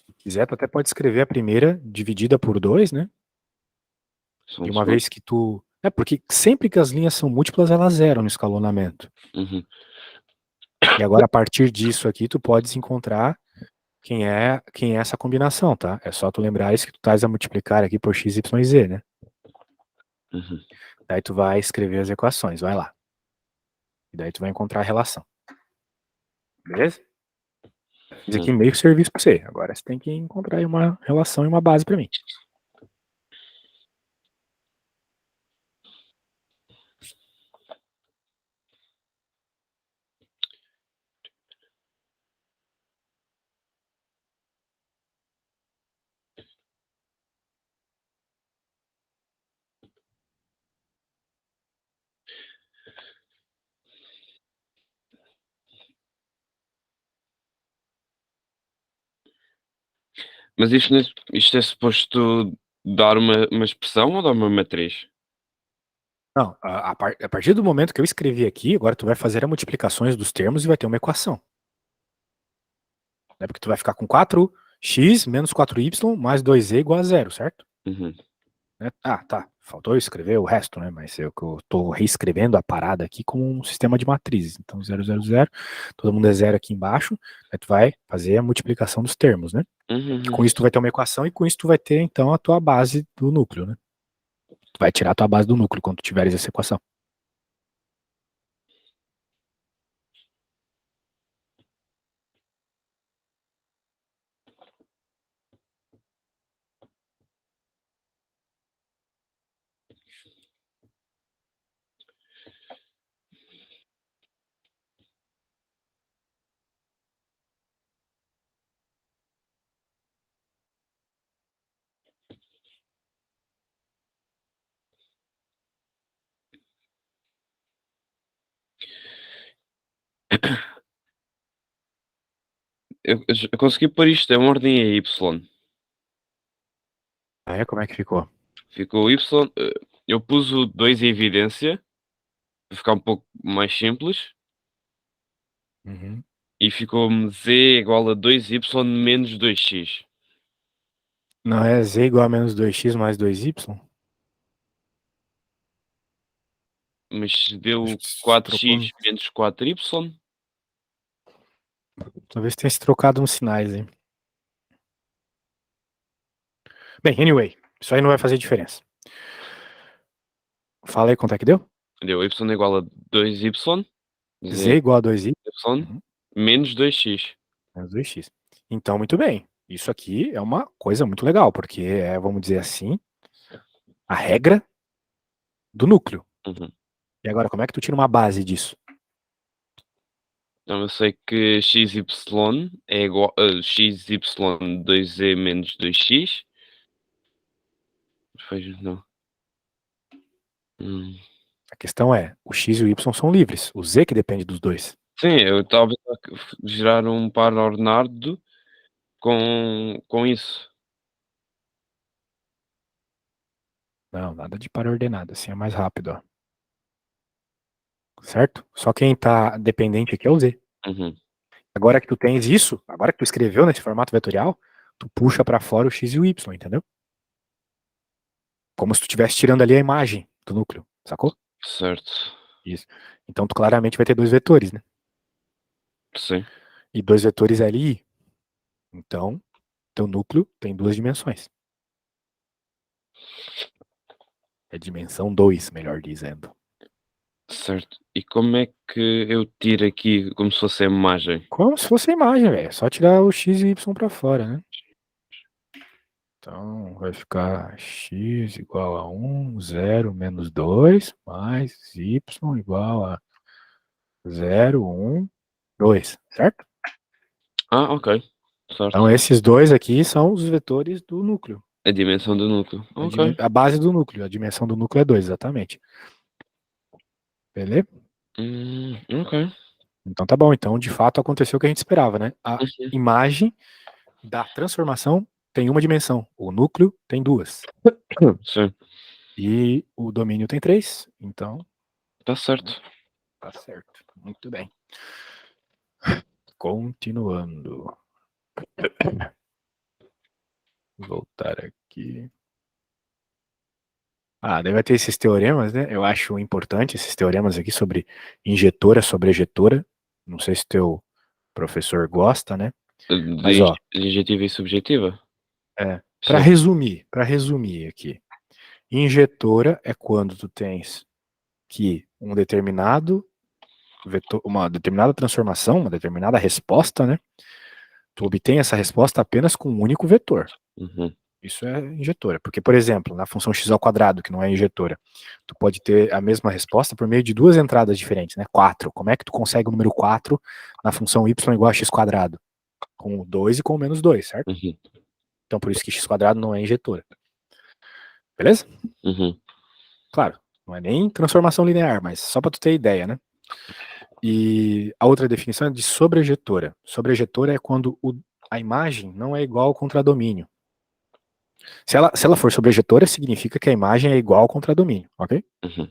Se quiser, tu até pode escrever a primeira dividida por 2, né? Só E um uma segundo. vez que tu. É porque sempre que as linhas são múltiplas, elas zeram no escalonamento. Uhum, E agora, a partir disso aqui, tu podes encontrar quem é essa combinação, tá? É só tu lembrar isso que tu estás a multiplicar aqui por x, y e z, né? uhum, Daí tu vai escrever as equações, vai lá. E daí tu vai encontrar a relação. Beleza? Fiz uhum. aqui meio serviço pra você. Agora você tem que encontrar aí uma relação e uma base pra mim. Mas isto é suposto dar uma expressão ou dar uma matriz? Não, a partir do momento que eu escrevi aqui, agora tu vai fazer as multiplicações dos termos e vai ter uma equação. Né? Porque tu vai ficar com 4x menos 4y mais 2z igual a zero, certo? Uhum, Né? Ah, tá. Faltou eu escrever o resto, né? Mas eu tô reescrevendo a parada aqui como um sistema de matrizes. Então, 0, 0, 0, todo mundo é zero aqui embaixo. Aí tu vai fazer a multiplicação dos termos, né? uhum, Com isso tu vai ter uma equação e com isso tu vai ter, então, a tua base do núcleo, né? Tu vai tirar a tua base do núcleo quando tu tiveres essa equação. eu consegui pôr isto em ordem a y. Aí como é que ficou? Ficou y. Eu pus o 2 em evidência para ficar um pouco mais simples. Uhum. E ficou-me z igual a 2y menos 2x. Não é z igual a menos 2x mais 2y? Mas Acho deu que se trocou. 4x menos 4y. Talvez tenha se trocado uns sinais aí. Bem, anyway, isso aí não vai fazer diferença. Fala aí quanto é que deu? Deu y igual a 2y, Z z igual a 2y. y Uhum. menos 2x. Menos 2x. Então, muito bem. Isso aqui é uma coisa muito legal, porque é, vamos dizer assim, a regra do núcleo. Uhum. E agora, como é que tu tira uma base disso? Não, eu sei que XY é igual a XY 2E menos 2x. Vejo, não. Hum. A questão é, o x e o y são livres, o z que depende dos dois. Sim, eu estava a gerar um par ordenado com isso. Não, nada de par ordenado, assim é mais rápido, ó. Certo? Só quem tá dependente aqui é o z. Uhum. Agora que tu tens isso, agora que tu escreveu nesse formato vetorial, tu puxa para fora o x e o y, entendeu? Como se tu estivesse tirando ali a imagem do núcleo, sacou? Certo. Isso. Então tu claramente vai ter dois vetores, né? Sim. E dois vetores L e I. Então, teu núcleo tem duas dimensões. É dimensão 2, melhor dizendo. Certo. E como é que eu tiro aqui como se fosse a imagem? Como se fosse a imagem, velho. É só tirar o x e y para fora, né? Então, vai ficar x igual a 1, 0, menos 2, mais y igual a 0, 1, 2, certo? Ah, ok. Certo. Então, esses dois aqui são os vetores do núcleo. A dimensão do núcleo. Ok. A base do núcleo. A dimensão do núcleo é 2, exatamente. Beleza? Ok. Então tá bom. Então, de fato, aconteceu o que a gente esperava, né? A Uhum. imagem da transformação tem uma dimensão. O núcleo tem duas. Sim. E o domínio tem três. Então, Tá certo. tá certo. Muito bem. Continuando. Voltar aqui. Ah, daí vai ter esses teoremas, né? Eu acho importante esses teoremas aqui sobre injetora, sobre ejetora. Não sei se teu professor gosta, né? Mas, ó, De injetiva e subjetiva? para Sim. resumir aqui. Injetora é quando tu tens que um determinado vetor, uma determinada transformação, uma determinada resposta, né? Tu obtém essa resposta apenas com um único vetor. Uhum. Isso é injetora. Porque, por exemplo, na função x ao quadrado, que não é injetora, tu pode ter a mesma resposta por meio de duas entradas diferentes, né? 4. Como é que tu consegue o número 4 na função y igual a x quadrado? Com o 2 e com o menos 2, certo? Uhum. Então, por isso que x quadrado não é injetora. Beleza? Uhum. Claro, não é nem transformação linear, mas só para tu ter ideia, né? E a outra definição é de sobrejetora. Sobrejetora é quando a imagem não é igual ao contradomínio. Se ela for sobrejetora, significa que a imagem é igual ao contradomínio, ok? Uhum.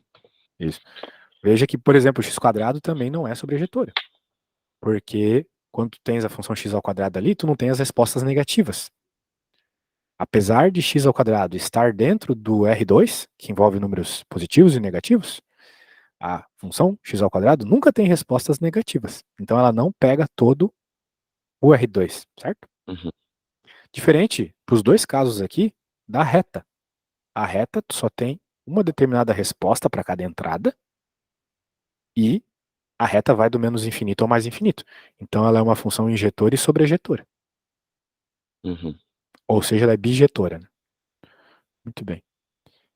Isso. Veja que, por exemplo, o x quadrado também não é sobrejetora. Porque quando tu tens a função x ao quadrado ali, tu não tem as respostas negativas. Apesar de x ao quadrado estar dentro do R2, que envolve números positivos e negativos, a função x ao quadrado nunca tem respostas negativas. Então ela não pega todo o R2, certo? Uhum. Diferente para os dois casos aqui da reta. A reta só tem uma determinada resposta para cada entrada e a reta vai do menos infinito ao mais infinito. Então ela é uma função injetora e sobrejetora. Uhum. Ou seja, ela é bijetora. Né? Muito bem.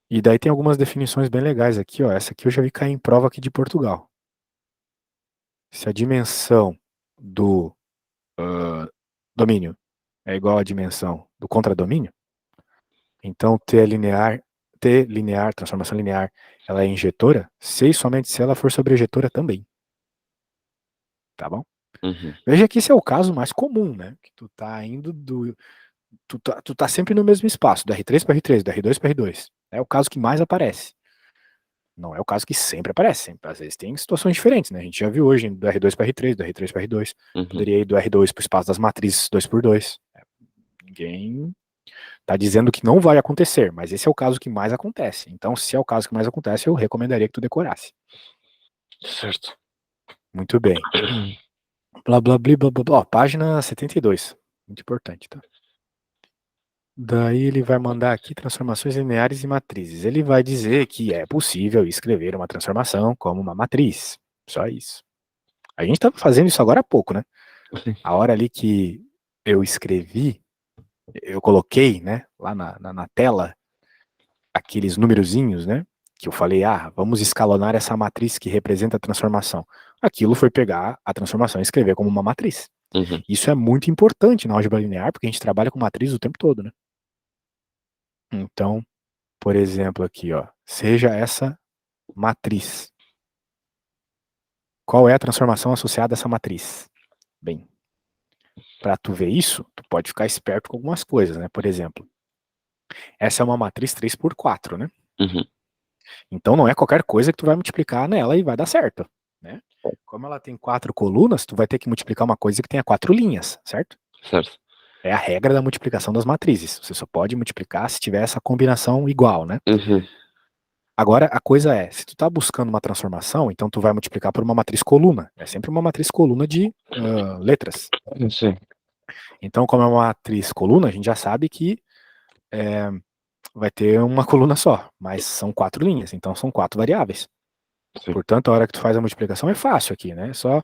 E daí tem algumas definições bem legais aqui, ó. Essa aqui eu já vi cair em prova aqui de Portugal. Se a dimensão do domínio é igual à dimensão do contradomínio, então T linear, transformação linear, ela é injetora, se e somente se ela for sobrejetora também. Tá bom? Uhum. Veja que esse é o caso mais comum, né? Que tu tá indo do. Tu tá sempre no mesmo espaço, do R3 para R3, do R2 para R2. É o caso que mais aparece. Não é o caso que sempre aparece. Sempre. Às vezes tem situações diferentes, né? A gente já viu hoje do R2 para R3, do R3 para R2. Uhum. Poderia ir do R2 para o espaço das matrizes 2x2. Ninguém tá dizendo que não vai acontecer, mas esse é o caso que mais acontece. Então, se é o caso que mais acontece, eu recomendaria que tu decorasse. Certo. Muito bem. Blá, blá, blá, blá, blá, blá. Ó, página 72. Muito importante, tá? Daí ele vai mandar aqui transformações lineares e matrizes. Ele vai dizer que é possível escrever uma transformação como uma matriz. Só isso. A gente estava fazendo isso agora há pouco, né? A hora ali que eu escrevi, eu coloquei, né, lá na tela, aqueles numerozinhos, né? Que eu falei, vamos escalonar essa matriz que representa a transformação. aquilo foi pegar a transformação e escrever como uma matriz. Uhum. Isso é muito importante na álgebra linear, porque a gente trabalha com matriz o tempo todo, né? Então, por exemplo, aqui, ó, seja essa matriz. Qual é a transformação associada a essa matriz? Bem, para tu ver isso, tu pode ficar esperto com algumas coisas, né? Por exemplo, essa é uma matriz 3 por 4, né? Uhum. Então não é qualquer coisa que tu vai multiplicar nela e vai dar certo, né? Como ela tem 4 colunas, tu vai ter que multiplicar uma coisa que tenha 4 linhas, certo? Certo. É a regra da multiplicação das matrizes. Você só pode multiplicar se tiver essa combinação igual, né? Uhum. Agora, a coisa é, se tu tá buscando uma transformação, então tu vai multiplicar por uma matriz coluna. É sempre uma matriz coluna de letras. Sim. Então, como é uma matriz coluna, a gente já sabe que vai ter uma coluna só, mas são 4 linhas, então são 4 variáveis. Sim. Portanto, a hora que tu faz a multiplicação é fácil aqui, né? É só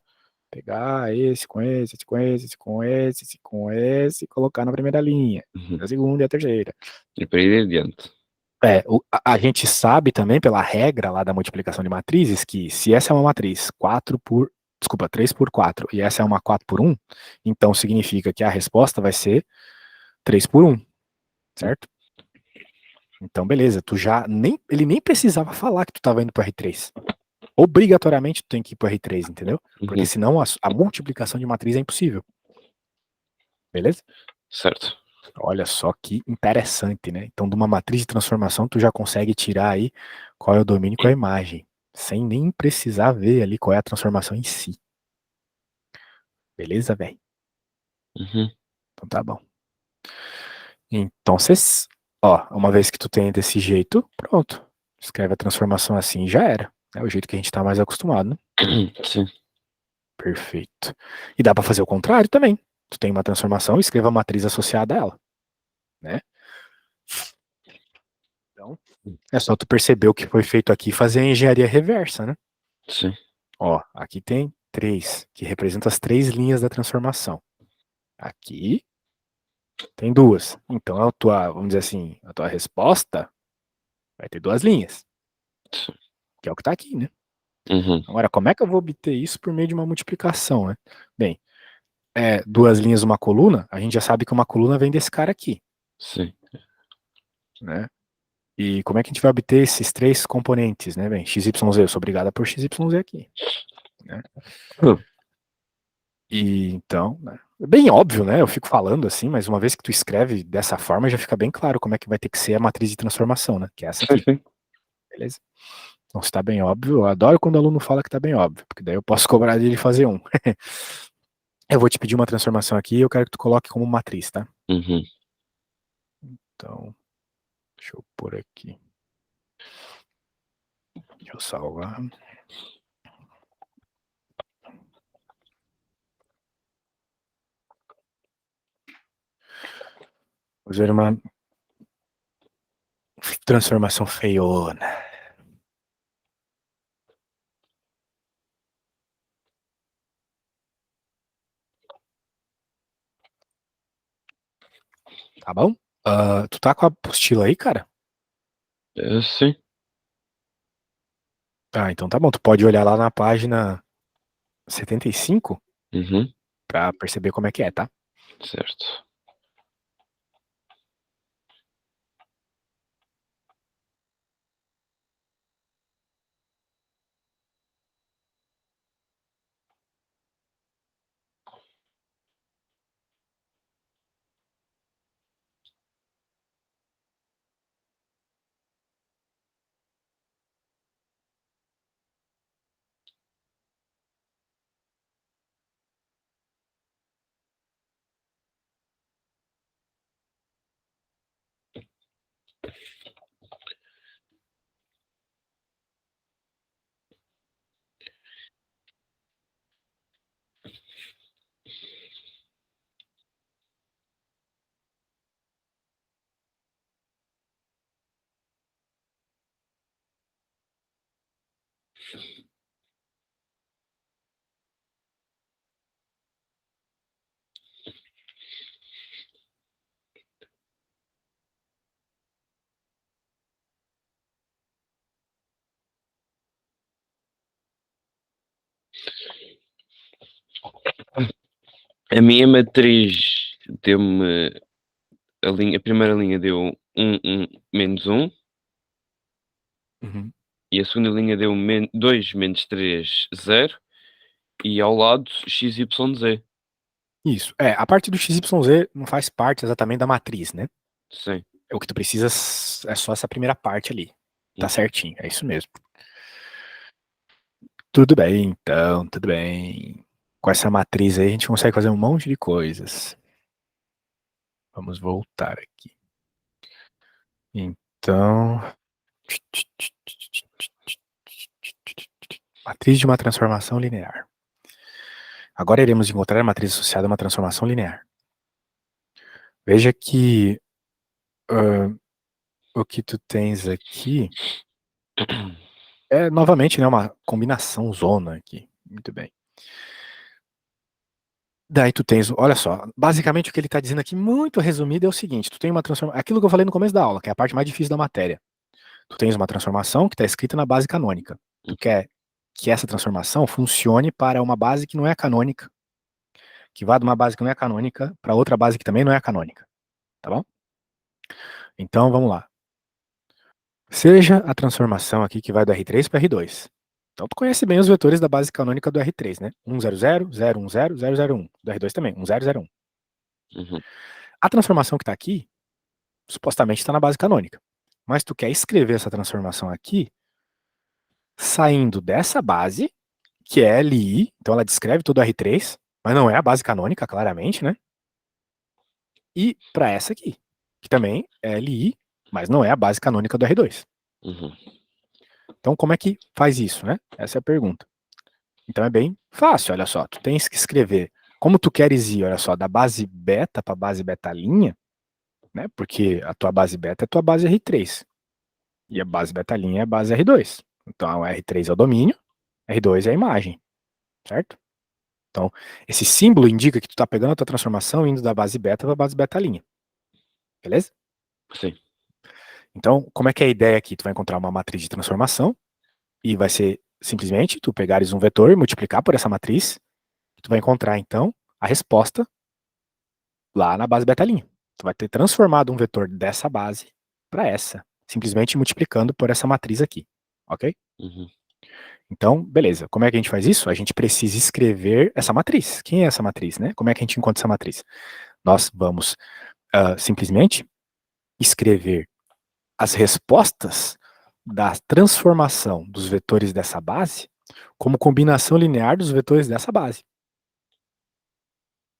pegar esse com esse, esse com esse, esse com esse, esse com esse, e colocar na primeira linha, Uhum. na segunda e a terceira. E para ir adiante. A gente sabe também pela regra lá da multiplicação de matrizes que se essa é uma matriz 3 por 4 e essa é uma 4 por 1, então significa que a resposta vai ser 3 por 1, certo? Então, beleza, ele nem precisava falar que tu estava indo para R3. Obrigatoriamente tu tem que ir para R3, entendeu? Porque Uhum. senão a multiplicação de matriz é impossível. Beleza? Certo. Olha só que interessante, né? Então, de uma matriz de transformação, tu já consegue tirar aí qual é o domínio com a imagem, sem nem precisar ver ali qual é a transformação em si. Beleza, velho? Uhum. Então tá bom. Então, ó, uma vez que tu tem desse jeito, pronto. Escreve a transformação assim e já era. É o jeito que a gente tá mais acostumado, né? Sim. Perfeito. E dá pra fazer o contrário também. Tu tem uma transformação, escreva a matriz associada a ela, né? Então, é só tu perceber o que foi feito aqui e fazer a engenharia reversa, né? Sim. Ó, aqui tem 3, que representa as 3 linhas da transformação. Aqui tem 2. Então, vamos dizer assim, a tua resposta vai ter 2 linhas, Sim. que é o que tá aqui, né? Uhum. Agora, como é que eu vou obter isso por meio de uma multiplicação, né? Bem, 2 linhas uma coluna, a gente já sabe que uma coluna vem desse cara aqui, Sim. né? E como é que a gente vai obter esses 3 componentes, né? Bem, XYZ, eu sou obrigada por XYZ aqui, né? E então, né? É bem óbvio, né? Eu fico falando assim, mas uma vez que tu escreve dessa forma, já fica bem claro como é que vai ter que ser a matriz de transformação, né? Que é essa Sim, aqui, sim. beleza? Então, se tá bem óbvio, eu adoro quando o aluno fala que tá bem óbvio, porque daí eu posso cobrar dele fazer um. Eu vou te pedir uma transformação aqui e eu quero que tu coloque como matriz, tá? Uhum. Então, deixa eu pôr aqui. Deixa eu salvar. Vou fazer uma transformação feiona. Tá bom? Tu tá com a apostila aí, cara? Sim. Ah, então tá bom. Tu pode olhar lá na página 75 Uhum. pra perceber como é que é, tá? Certo. A minha matriz deu-me a primeira linha deu 1, menos 1, Uhum. e a segunda linha deu 2, menos 3, 0, e ao lado x, y, z. Isso. A parte do XYZ não faz parte exatamente da matriz, né? Sim. O que tu precisa é só essa primeira parte ali. Tá Uhum. certinho, é isso mesmo. Tudo bem, então, tudo bem. Com essa matriz aí a gente consegue fazer um monte de coisas. Vamos voltar aqui. Então, matriz de uma transformação linear. Agora iremos encontrar a matriz associada a uma transformação linear. Veja que o que tu tens aqui é novamente, né, uma combinação zona aqui. Muito bem. Daí tu tens, olha só, basicamente o que ele está dizendo aqui, muito resumido, é o seguinte: tu tem uma transformação, aquilo que eu falei no começo da aula, que é a parte mais difícil da matéria. Tu tens uma transformação que está escrita na base canônica. Tu quer que essa transformação funcione para uma base que não é canônica, que vá de uma base que não é canônica para outra base que também não é canônica, tá bom? Então vamos lá. Seja a transformação aqui que vai do R3 para R2. Então tu conhece bem os vetores da base canônica do R3, né? 1, 0, 0, 0, 1, 0, 0, 0, 1. Do R2 também, 1, 0, 0, 1. Uhum. A transformação que está aqui, supostamente está na base canônica. Mas tu quer escrever essa transformação aqui saindo dessa base, que é LI, então ela descreve todo o R3, mas não é a base canônica, claramente, né? E para essa aqui, que também é LI, mas não é a base canônica do R2. Uhum. Então como é que faz isso, né? Essa é a pergunta. Então é bem fácil, olha só, tu tens que escrever como tu queres ir, olha só, da base beta para base betalinha, né? Porque a tua base beta é a tua base R3 e a base betalinha é a base R2. Então a R3 é o domínio, R2 é a imagem, certo? Então, esse símbolo indica que tu está pegando a tua transformação indo da base beta para a base betalinha. Beleza? Sim. Então, como é que é a ideia aqui? Tu vai encontrar uma matriz de transformação e vai ser simplesmente tu pegares um vetor e multiplicar por essa matriz. Tu vai encontrar, então, a resposta lá na base betalinha. Tu vai ter transformado um vetor dessa base para essa, simplesmente multiplicando por essa matriz aqui. Ok? Uhum. Então, beleza. Como é que a gente faz isso? A gente precisa escrever essa matriz. Quem é essa matriz, né? Como é que a gente encontra essa matriz? Nós vamos simplesmente escrever as respostas da transformação dos vetores dessa base como combinação linear dos vetores dessa base.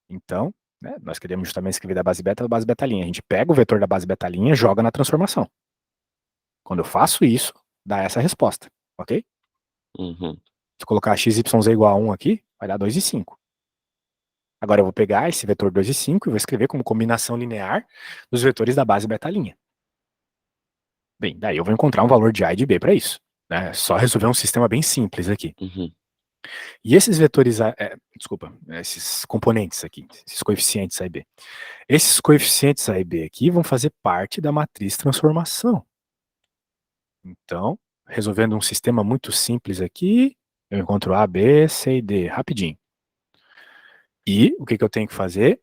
Então, né, nós queremos justamente escrever da base betalinha. A gente pega o vetor da base betalinha e joga na transformação. Quando eu faço isso, dá essa resposta, ok? Uhum. Se colocar x, y, z igual a 1 aqui, vai dar 2 e 5. Agora eu vou pegar esse vetor 2 e 5 e vou escrever como combinação linear dos vetores da base betalinha. Bem, daí eu vou encontrar um valor de A e de B para isso. Né? É só resolver um sistema bem simples aqui. Uhum. E esses vetores, desculpa, esses componentes aqui, esses coeficientes A e B. Esses coeficientes A e B aqui vão fazer parte da matriz transformação. Então, resolvendo um sistema muito simples aqui, eu encontro A, B, C e D, rapidinho. E o que eu tenho que fazer?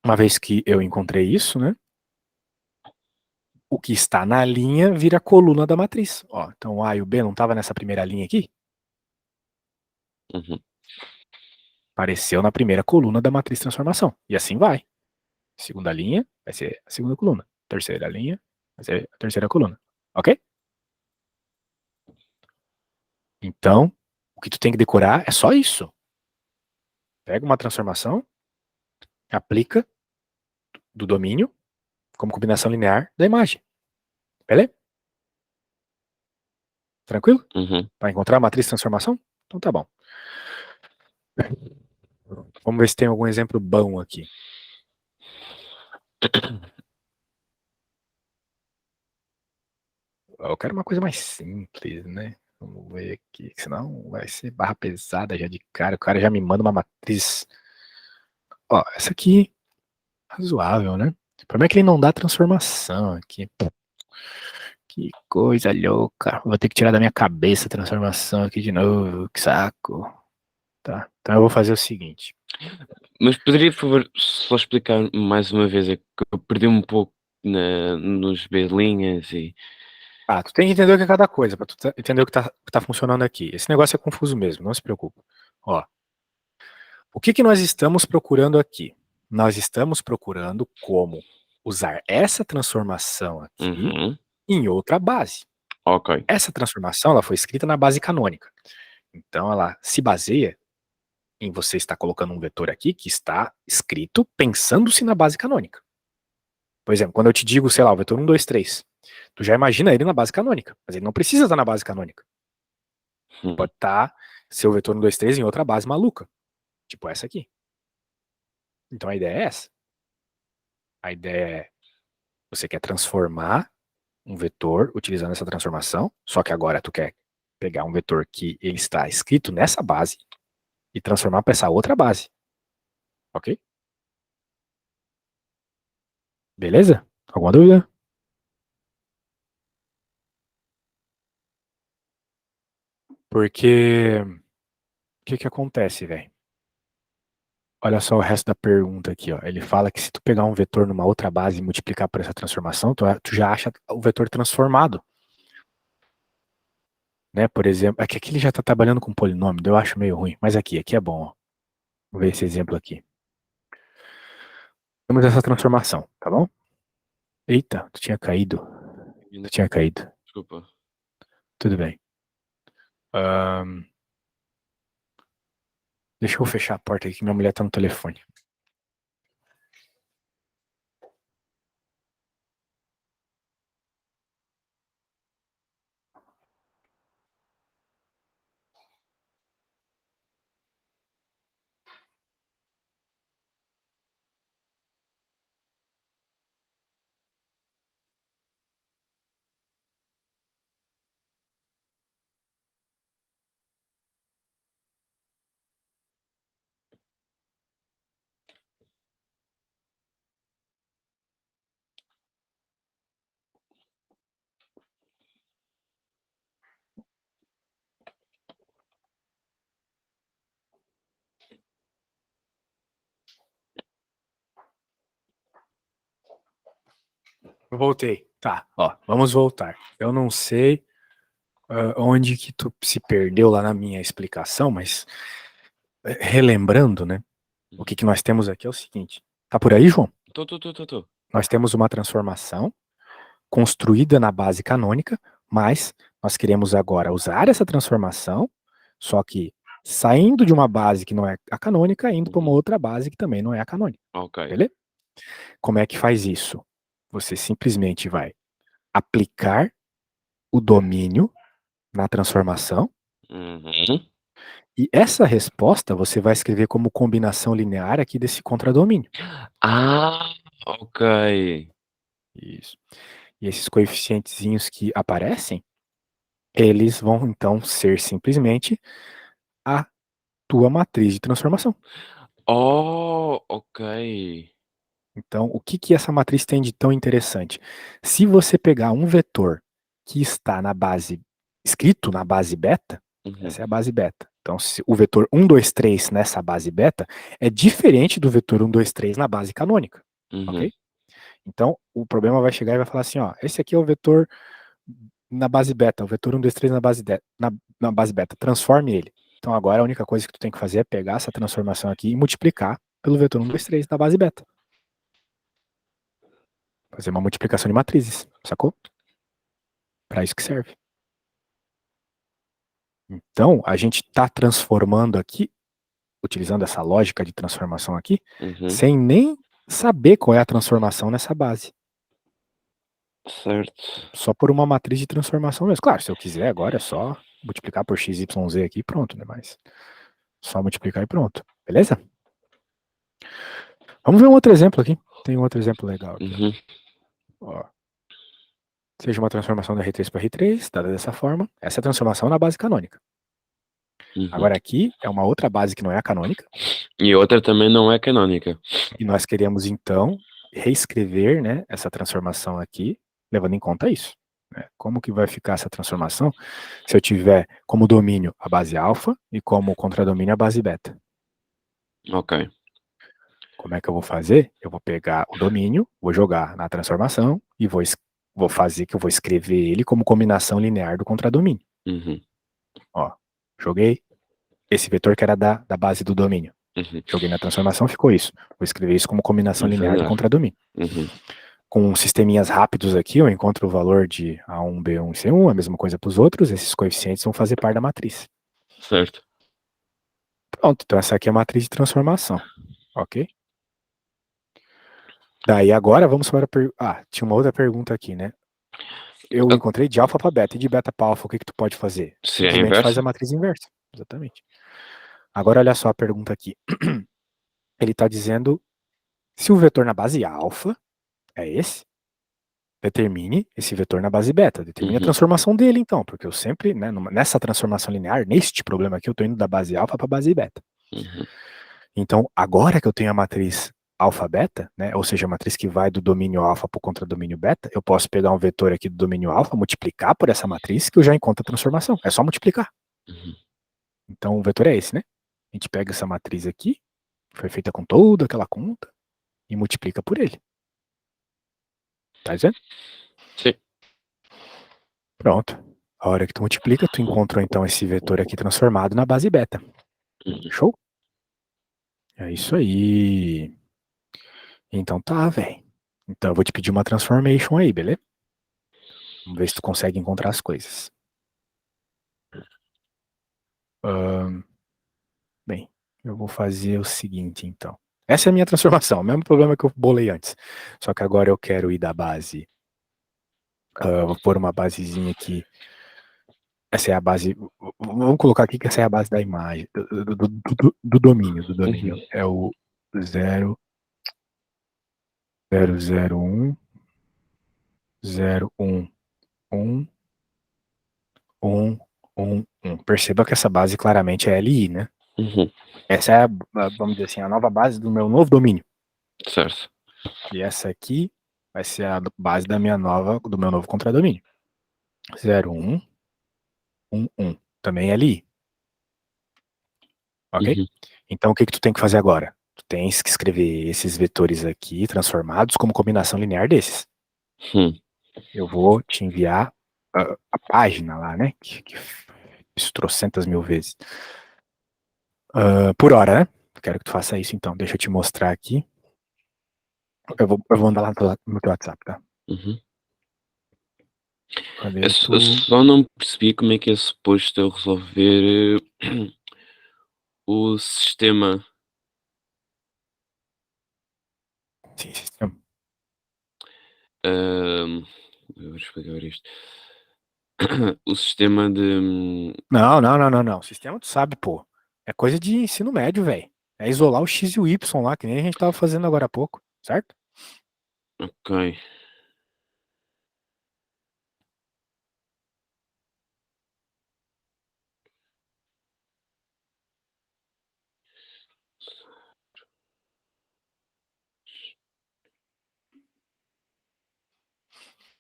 Uma vez que eu encontrei isso, né? O que está na linha vira a coluna da matriz. Ó, então o A e o B não estavam nessa primeira linha aqui? Uhum. Apareceu na primeira coluna da matriz transformação. E assim vai. Segunda linha vai ser a segunda coluna. Terceira linha vai ser a terceira coluna. Ok? Então, o que tu tem que decorar é só isso. Pega uma transformação, aplica do domínio como combinação linear da imagem. Beleza? Tranquilo? Uhum. Para encontrar a matriz de transformação? Então tá bom. Vamos ver se tem algum exemplo bom aqui. Eu quero uma coisa mais simples, né? Vamos ver aqui, senão vai ser barra pesada já de cara. O cara já me manda uma matriz. Ó, essa aqui, razoável, né? O problema é que ele não dá transformação aqui. Que coisa louca. Vou ter que tirar da minha cabeça a transformação aqui de novo. Que saco. Tá. Então eu vou fazer o seguinte. Mas poderia, por favor, só explicar mais uma vez? É que eu perdi um pouco nos B-linhas e... Ah, tu tem que entender o que é cada coisa, pra tu entender o que tá funcionando aqui. Esse negócio é confuso mesmo, não se preocupe. Ó, o que nós estamos procurando aqui? Nós estamos procurando como usar essa transformação aqui Uhum. em outra base. Ok. Essa transformação ela foi escrita na base canônica. Então ela se baseia em você estar colocando um vetor aqui que está escrito pensando-se na base canônica. Por exemplo, quando eu te digo, sei lá, o vetor 1, 2, 3, tu já imagina ele na base canônica, mas ele não precisa estar na base canônica. Pode estar seu vetor 1, 2, 3 em outra base maluca, tipo essa aqui. Então a ideia é essa. A ideia é você quer transformar um vetor utilizando essa transformação, só que agora tu quer pegar um vetor que ele está escrito nessa base e transformar para essa outra base. Ok? Beleza? Alguma dúvida? Porque o que acontece, velho? Olha só o resto da pergunta aqui, ó. Ele fala que se tu pegar um vetor numa outra base e multiplicar por essa transformação, tu já acha o vetor transformado. Né? Por exemplo, aqui ele já tá trabalhando com polinômio, eu acho meio ruim, mas aqui é bom, ó. Vou ver esse exemplo aqui. Temos essa transformação, tá bom? Eita, tu tinha caído. Tu tinha caído. Desculpa. Tudo bem. Deixa eu fechar a porta aqui que minha mulher tá no telefone. Eu voltei. Tá, ó, vamos voltar. Eu não sei onde que tu se perdeu lá na minha explicação, mas relembrando, né? O que nós temos aqui é o seguinte. Tá por aí, João? Tô. Nós temos uma transformação construída na base canônica, mas nós queremos agora usar essa transformação, só que saindo de uma base que não é a canônica, indo para uma outra base que também não é a canônica. Ok. Beleza? Como é que faz isso? Você simplesmente vai aplicar o domínio na transformação Uhum. e essa resposta você vai escrever como combinação linear aqui desse contradomínio. Ah, ok. Isso. E esses coeficientezinhos que aparecem, eles vão então ser simplesmente a tua matriz de transformação. Oh, ok. Então, o que essa matriz tem de tão interessante? Se você pegar um vetor que está na base, escrito na base beta, essa é a base beta. Então, se o vetor 1, 2, 3 nessa base beta é diferente do vetor 1, 2, 3 na base canônica, ok? Então, o problema vai chegar e vai falar assim, ó, esse aqui é o vetor na base beta, o vetor 1, 2, 3 na base beta, transforme ele. Então, agora a única coisa que tu tem que fazer é pegar essa transformação aqui e multiplicar pelo vetor 1, 2, 3 da base beta. Fazer uma multiplicação de matrizes, sacou? Para isso que serve. Então, a gente está transformando aqui, utilizando essa lógica de transformação aqui, sem nem saber qual é a transformação nessa base. Certo. Só por uma matriz de transformação mesmo. Claro, se eu quiser agora é só multiplicar por x, y, z aqui e pronto, né? Mas só multiplicar e pronto. Beleza? Vamos ver um outro exemplo aqui. Tem um outro exemplo legal aqui. Ó. Seja uma transformação da R3 para R3, dada dessa forma. Essa é a transformação na base canônica. Agora aqui é uma outra base que não é a canônica. E outra também não é canônica. E nós queremos, então, reescrever, né, essa transformação aqui, levando em conta isso. Né? Como que vai ficar essa transformação se eu tiver como domínio a base alfa e como contradomínio a base beta? Ok. Como é que eu vou fazer? Eu vou pegar o domínio, vou jogar na transformação e vou fazer que eu vou escrever ele como combinação linear do contradomínio. Uhum. Ó, joguei esse vetor que era da base do domínio. Uhum. Joguei na transformação, ficou isso. Vou escrever isso como combinação linear do contradomínio. Uhum. Com sisteminhas rápidos aqui, eu encontro o valor de A1, B1 e C1, a mesma coisa para os outros. Esses coeficientes vão fazer parte da matriz. Certo. Pronto, então essa aqui é a matriz de transformação. Ok? Daí agora vamos para tinha uma outra pergunta aqui, né? Eu encontrei de alfa para beta e de beta para alfa, o que que tu pode fazer? Se é a Simplesmente faz inversa? a matriz inversa. Exatamente. Agora olha só a pergunta aqui. Ele está dizendo se o vetor na base alfa é esse, determine esse vetor na base beta. Determine a Uhum. transformação dele, então, porque eu sempre, né, nessa transformação linear, neste problema aqui, eu estou indo da base alfa para a base beta. Uhum. Então, agora que eu tenho a matriz alfa-beta, né, ou seja, a matriz que vai do domínio alfa para o contradomínio beta, eu posso pegar um vetor aqui do domínio alfa, multiplicar por essa matriz, que eu já encontro a transformação. É só multiplicar. Uhum. Então, o vetor é esse, né? A gente pega essa matriz aqui, foi feita com toda aquela conta, e multiplica por ele. Tá dizendo? Sim. Pronto. A hora que tu multiplica, tu encontra então esse vetor aqui transformado na base beta. Uhum. Show? É isso aí. Então tá, velho. Então eu vou te pedir uma transformation aí, beleza? Vamos ver se tu consegue encontrar as coisas. Bem, eu vou fazer o seguinte, então. Essa é a minha transformação, o mesmo problema que eu bolei antes. Só que agora eu quero ir da base. Vou pôr uma basezinha aqui. Essa é a base. Vamos colocar aqui que essa é a base da imagem, do domínio. Do Uhum. domínio. É o 0, 0, 0, 1, 0, 1, 1, 1, 1, 1. Perceba que essa base claramente é LI, né? Uhum. Essa é, vamos dizer assim, a nova base do meu novo domínio. Certo. E essa aqui vai ser a base do meu novo contradomínio. 0, 1, 1, 1. Também é LI. Ok? Uhum. Então o que que tu tem que fazer agora? Tu tens que escrever esses vetores aqui transformados como combinação linear desses. Uhum. Eu vou te enviar a página lá, né? Que isso trocentas mil vezes. Por hora, né? Quero que tu faça isso então. Deixa eu te mostrar aqui. Eu vou mandar lá no teu WhatsApp, tá? Uhum. Cadê Eu tu? só não percebi como é que é suposto eu resolver o sistema. Sim, sistema. ahm, eu vou explicar isto. O sistema de. Não, não, não, não, não. Sistema tu sabe, pô. É coisa de ensino médio, velho. É isolar o X e o Y lá, que nem a gente tava fazendo agora há pouco, certo? Ok.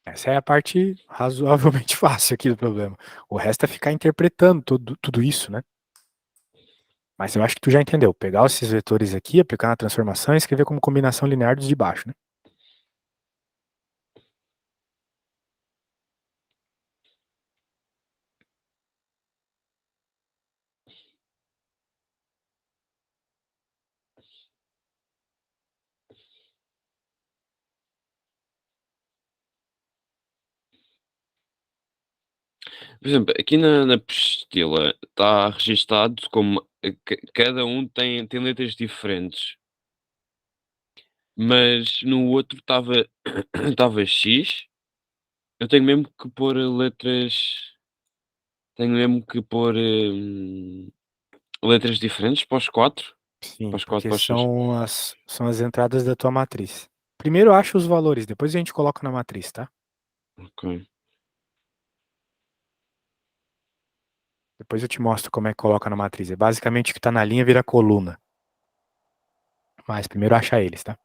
Essa é a parte razoavelmente fácil aqui do problema. O resto é ficar interpretando tudo isso, né? Mas eu acho que tu já entendeu. Pegar esses vetores aqui, aplicar na transformação e escrever como combinação linear dos de baixo, né? Por exemplo, aqui na apostila está registado como cada um tem letras diferentes, mas no outro estava estava X. Eu tenho mesmo que pôr letras. Tenho mesmo que pôr letras diferentes para os 4? Para Sim, os 4 porque para os 6? são as entradas da tua matriz. Primeiro acha os valores, depois a gente coloca na matriz, tá? Ok. Depois eu te mostro como é que coloca na matriz. É basicamente o que tá na linha vira coluna. Mas primeiro acha eles, tá?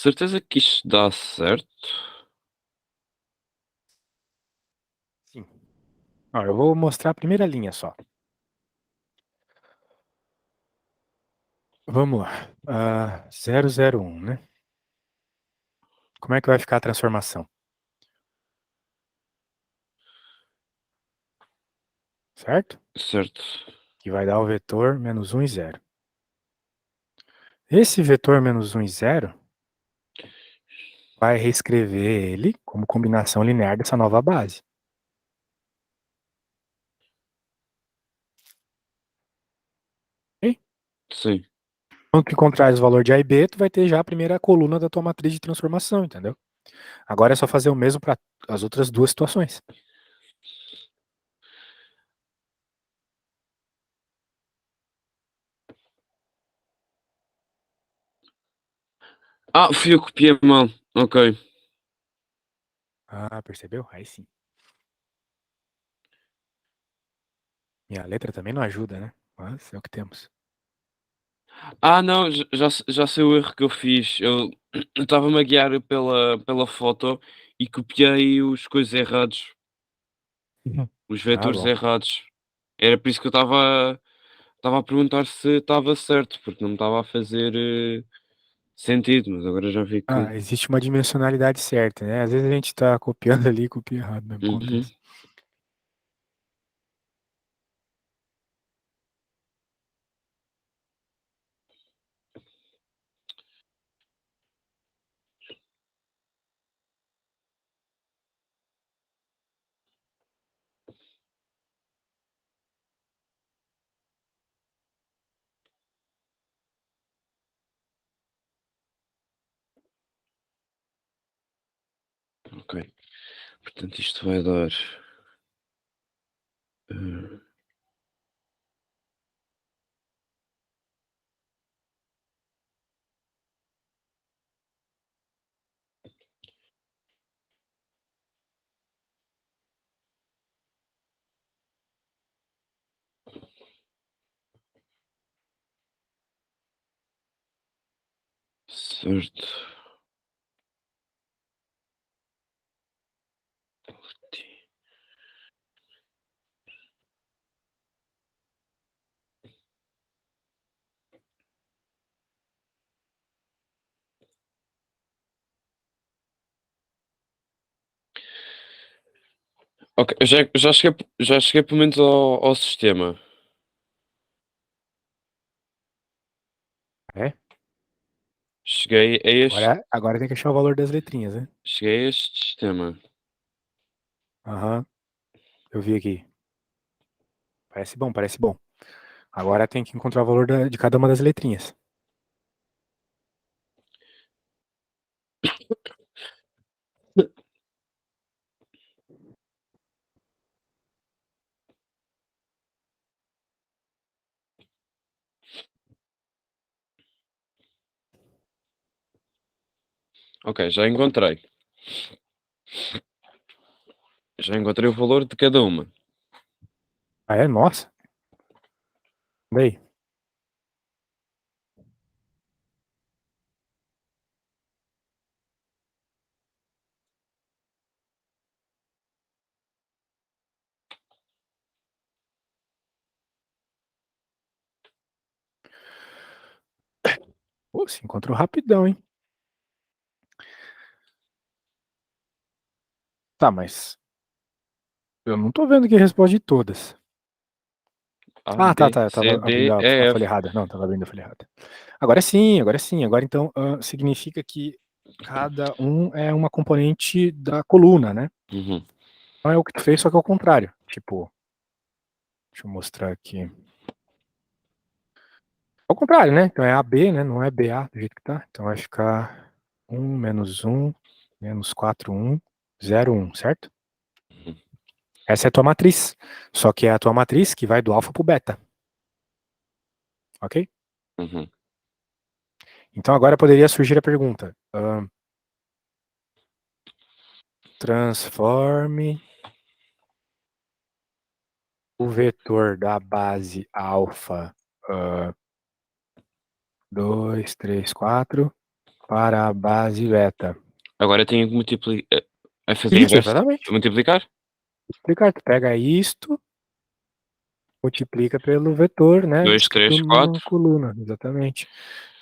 certeza que isto dá certo? Sim. Ó, eu vou mostrar a primeira linha só. Vamos lá. 001, né? Como é que vai ficar a transformação? Certo? Certo. Que vai dar o vetor menos 1 e 0. Esse vetor menos 1 e 0 vai reescrever ele como combinação linear dessa nova base. Ok? Sim. Quando tu encontrares o valor de A e B, tu vai ter já a primeira coluna da tua matriz de transformação, entendeu? Agora é só fazer o mesmo para as outras duas situações. Ah, fui eu que copiei mal. Ok. Percebeu? Aí sim. Minha letra também não ajuda, né? Mas é o que temos. Ah, não, já sei o erro que eu fiz. Eu estava-me a guiar pela foto e copiei os coisas errados, Uhum. os Ah, vetores bom. errados. Era por isso que eu estava a perguntar se estava certo, porque não me estava a fazer sentido, mas agora já vi que. Existe uma dimensionalidade certa, né? Às vezes a gente tá copiando ali e copia errado mesmo, Uhum. acontece. Ok. Portanto, isto vai dar. eh, certo. Ok, já cheguei pelo menos ao sistema. É? Cheguei a este, Agora tem que achar o valor das letrinhas, né? cheguei a este sistema. Aham, eu vi aqui. Parece bom, parece bom. Agora tem que encontrar o valor de cada uma das letrinhas. Ok, já encontrei. Já encontrei o valor de cada uma. Ah, é? Nossa. Daí. Pô, se encontrou rapidão, hein? Tá, mas eu não tô vendo aqui a resposta de todas. A, Tá, B, tá. Eu C, tava abrindo D, a E, folha F. errada. Não, tava abrindo a folha errada. Agora sim, agora sim. Agora então significa que cada um é uma componente da coluna, né? Uhum. Então é o que tu fez, só que ao contrário. Tipo, deixa eu mostrar aqui. Ao contrário, né? Então é AB, né? Não é BA do jeito que tá. Então vai ficar 1 menos 4, 1, 0, 1, certo? Uhum. Essa é a tua matriz. Só que é a tua matriz que vai do alfa pro beta. Ok? Uhum. Então agora poderia surgir a pergunta: transforme o vetor da base alfa 2, 3, 4 para a base beta. Agora tenho que multiplicar. A fazer Isso, inverso. exatamente. Multiplicar? Multiplicar, tu pega isto, multiplica pelo vetor, né? 2, Escrito 3, numa 4. coluna, exatamente.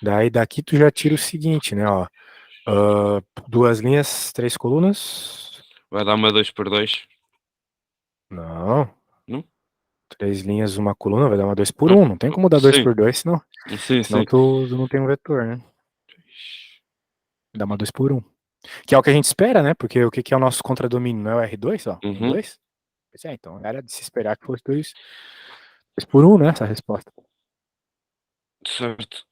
Daí daqui tu já tira o seguinte, né? Ó, duas linhas, três colunas. Vai dar uma 2 por 2. Não. Não? Três linhas, uma coluna, vai dar uma 2 por Ah, 1. Não tem como dar 2 sim. por 2, senão, Sim, senão sim. tu não tem um vetor, né? Dá uma 2 por 1. Que é o que a gente espera, né? Porque o que é o nosso contradomínio? Não é o R2, ó? Um, Uhum. 2? Pois é, então era de se esperar que fosse 2 por 1, né? Essa resposta. Certo.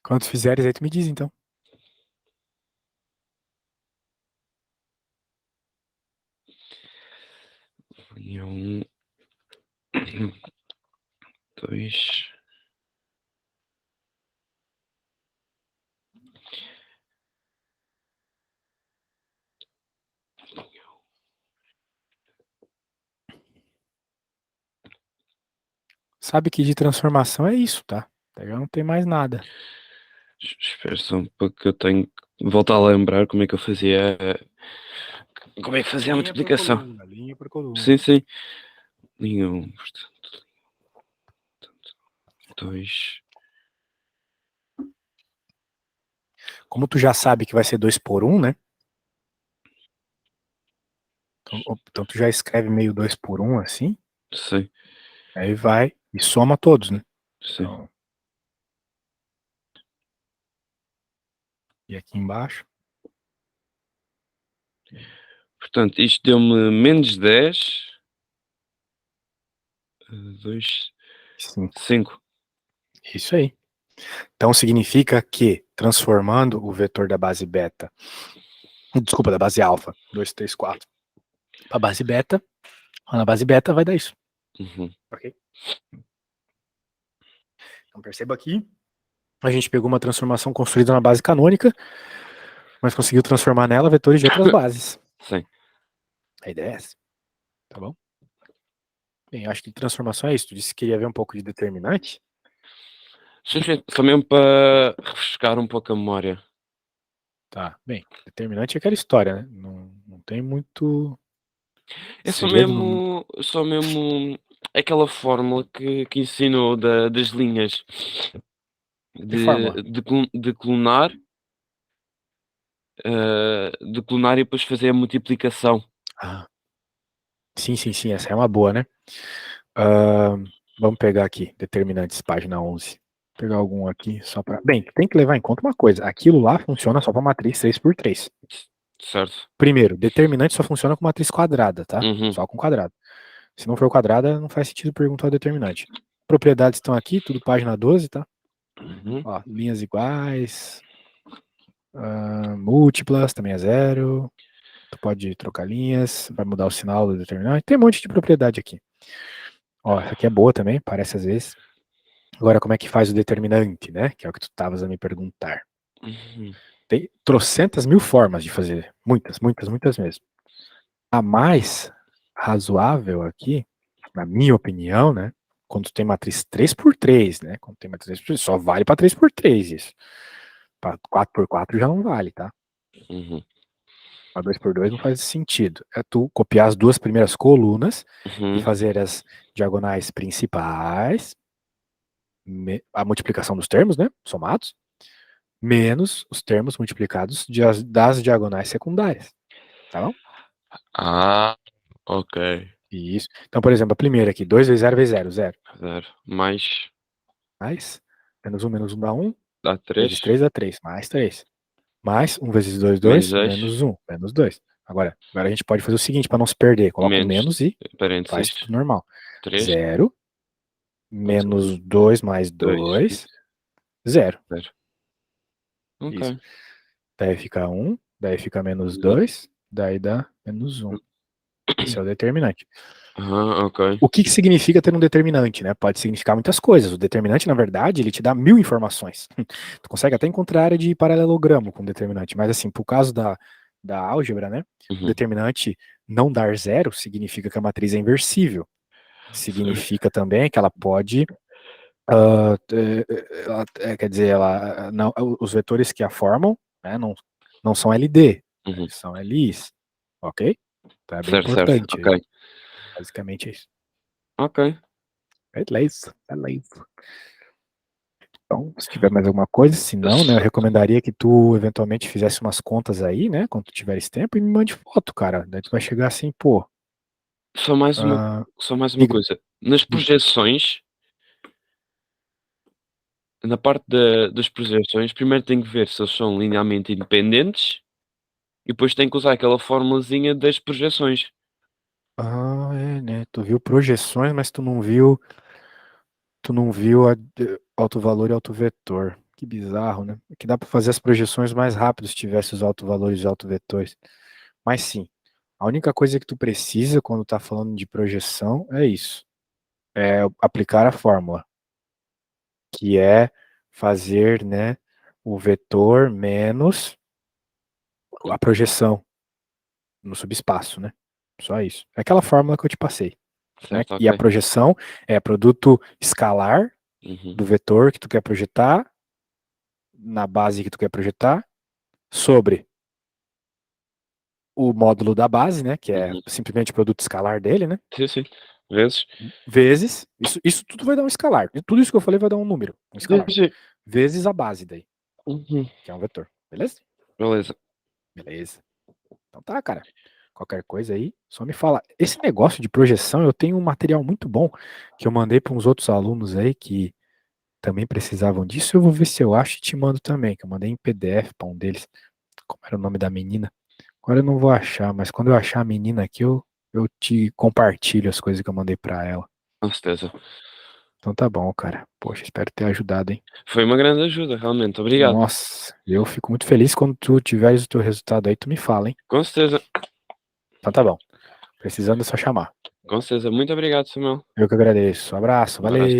Quando fizeres aí, tu me diz, então. E 1, 2. Sabe que de transformação é isso, tá? Já não tem mais nada. Espera só um pouco que eu tenho que voltar a lembrar como é que eu fazia. Como é que fazia a Linha por multiplicação? coluna, linha por coluna. Sim, sim. Nenhum. Portanto, 2. Como tu já sabe que vai ser 2 por 1, né? Então tu já escreve meio 2 por 1 assim. Sim, Aí vai e soma todos, né? sim. Então, e aqui embaixo, Portanto, isto deu-me menos 10. 2, 5. 5. Isso aí. Então significa que, transformando o vetor da base beta, desculpa, da base alfa, 2, 3, 4, para a base beta, na base beta vai dar isso. Uhum. Ok? Então perceba aqui, a gente pegou uma transformação construída na base canônica, mas conseguiu transformar nela vetores de outras bases. Sim. A ideia é essa. Tá bom? Bem, eu acho que transformação é isso. Tu disse que queria ver um pouco de determinante. Sim, sim. Só mesmo para refrescar um pouco a memória. Tá, bem, determinante é aquela história, né? Não tem muito É segredo. No... só mesmo aquela fórmula que ensinou das linhas Que fórmula? de clonar, de clonar e depois fazer a multiplicação. Ah, sim, essa é uma boa, né? Ah, vamos pegar aqui, determinantes, página 11. Vou pegar algum aqui só para. Bem, tem que levar em conta uma coisa: aquilo lá funciona só para matriz 3x3. Certo? Primeiro, determinante só funciona com matriz quadrada, tá? Uhum. Só com quadrado. Se não for quadrada, não faz sentido perguntar o determinante. Propriedades estão aqui, tudo página 12, tá? Uhum. Ó, linhas iguais, múltiplas, também é zero. Tu pode trocar linhas, vai mudar o sinal do determinante. Tem um monte de propriedade aqui. Ó, essa aqui é boa também, parece às vezes. Agora, como é que faz o determinante, né? Que é o que tu estavas a me perguntar. Uhum. Tem trocentas mil formas de fazer. Muitas mesmo. A mais razoável aqui, na minha opinião, né? Quando tu tem matriz 3x3, né? Quando tem matriz 3x3, só vale para 3x3 isso. Para 4x4 já não vale, tá? Uhum. Para 2x2 não faz sentido. É tu copiar as duas primeiras colunas e Uhum. fazer as diagonais principais, a multiplicação dos termos, né? Somados, menos os termos multiplicados das diagonais secundárias. Tá bom? Ah, ok. Isso. Então, por exemplo, a primeira aqui, 2 vezes 0 vezes 0, 0. Zero. Mais Mais, menos 1 dá 1, dá vezes 3. 3 dá 3, mais 3. Mais 1 vezes 2, Menos 2, 2. menos 1, menos 2. Agora a gente pode fazer o seguinte, para não se perder, coloca um Menos menos e faz parênteses. tudo normal. 3. 0, menos 2 mais 2. 2, 0. 0. Isso. Ok. Daí fica 1, daí fica menos Uhum. 2, daí dá menos 1. Esse é o determinante. Ah, ok. O que significa ter um determinante, né? Pode significar muitas coisas. O determinante, na verdade, ele te dá 1000 informações. Tu consegue até encontrar área de paralelogramo com determinante, mas assim, por causa da álgebra, né? O Uhum. determinante não dar zero significa que a matriz é inversível. Certo. Significa também que ela pode, quer dizer, não, os vetores que a formam, né, não são LD, né, Uhum. são LIs, ok? Então é bem Certo, certo. importante Ok. aí. Basicamente é isso. Ok. Beleza, beleza. Então, se tiver mais alguma coisa, se não, né, eu recomendaria que tu eventualmente fizesse umas contas aí, né, quando tu tiveres tempo e me mande foto, cara. Daí tu vai chegar assim, pô, Só mais uma ah, só mais uma diga, coisa. Nas diga. projeções, na parte das projeções, primeiro tem que ver se eles são linearmente independentes e depois tem que usar aquela formulazinha das projeções. Ah, é, né, tu viu projeções, mas tu não viu alto valor e alto vetor. Que bizarro, né? É que dá para fazer as projeções mais rápido se tivesse os alto valores e alto vetores. Mas sim, a única coisa que tu precisa quando tá falando de projeção é isso. É aplicar a fórmula, que é fazer, né, o vetor menos a projeção no subespaço, né? Só isso. É aquela fórmula que eu te passei, né? Certo, E a ok. projeção é produto escalar Uhum, do vetor que tu quer projetar na base que tu quer projetar sobre o módulo da base, né? Que é uhum. simplesmente o produto escalar dele, né? Sim, sim. Vezes. Vezes, isso tudo vai dar um escalar. Tudo isso que eu falei vai dar um número, um Sim, escalar. sim. Vezes a base daí, Uhum. que é um vetor. Beleza? Beleza. Beleza. Então tá, cara. Qualquer coisa aí, só me fala. Esse negócio de projeção, eu tenho um material muito bom que eu mandei para uns outros alunos aí que também precisavam disso. Eu vou ver se eu acho e te mando também, que eu mandei em PDF para um deles. Como era o nome da menina? Agora eu não vou achar, mas quando eu achar a menina aqui, eu te compartilho as coisas que eu mandei para ela. Com certeza. Então tá bom, cara. Poxa, espero ter ajudado, hein? Foi uma grande ajuda, realmente. Obrigado. Nossa, eu fico muito feliz quando tu tiveres o teu resultado aí, tu me fala, hein? Com certeza. Então tá bom. Precisando é só chamar. Com certeza. Muito obrigado, Samuel. Eu que agradeço. Abraço, Um abraço. valeu!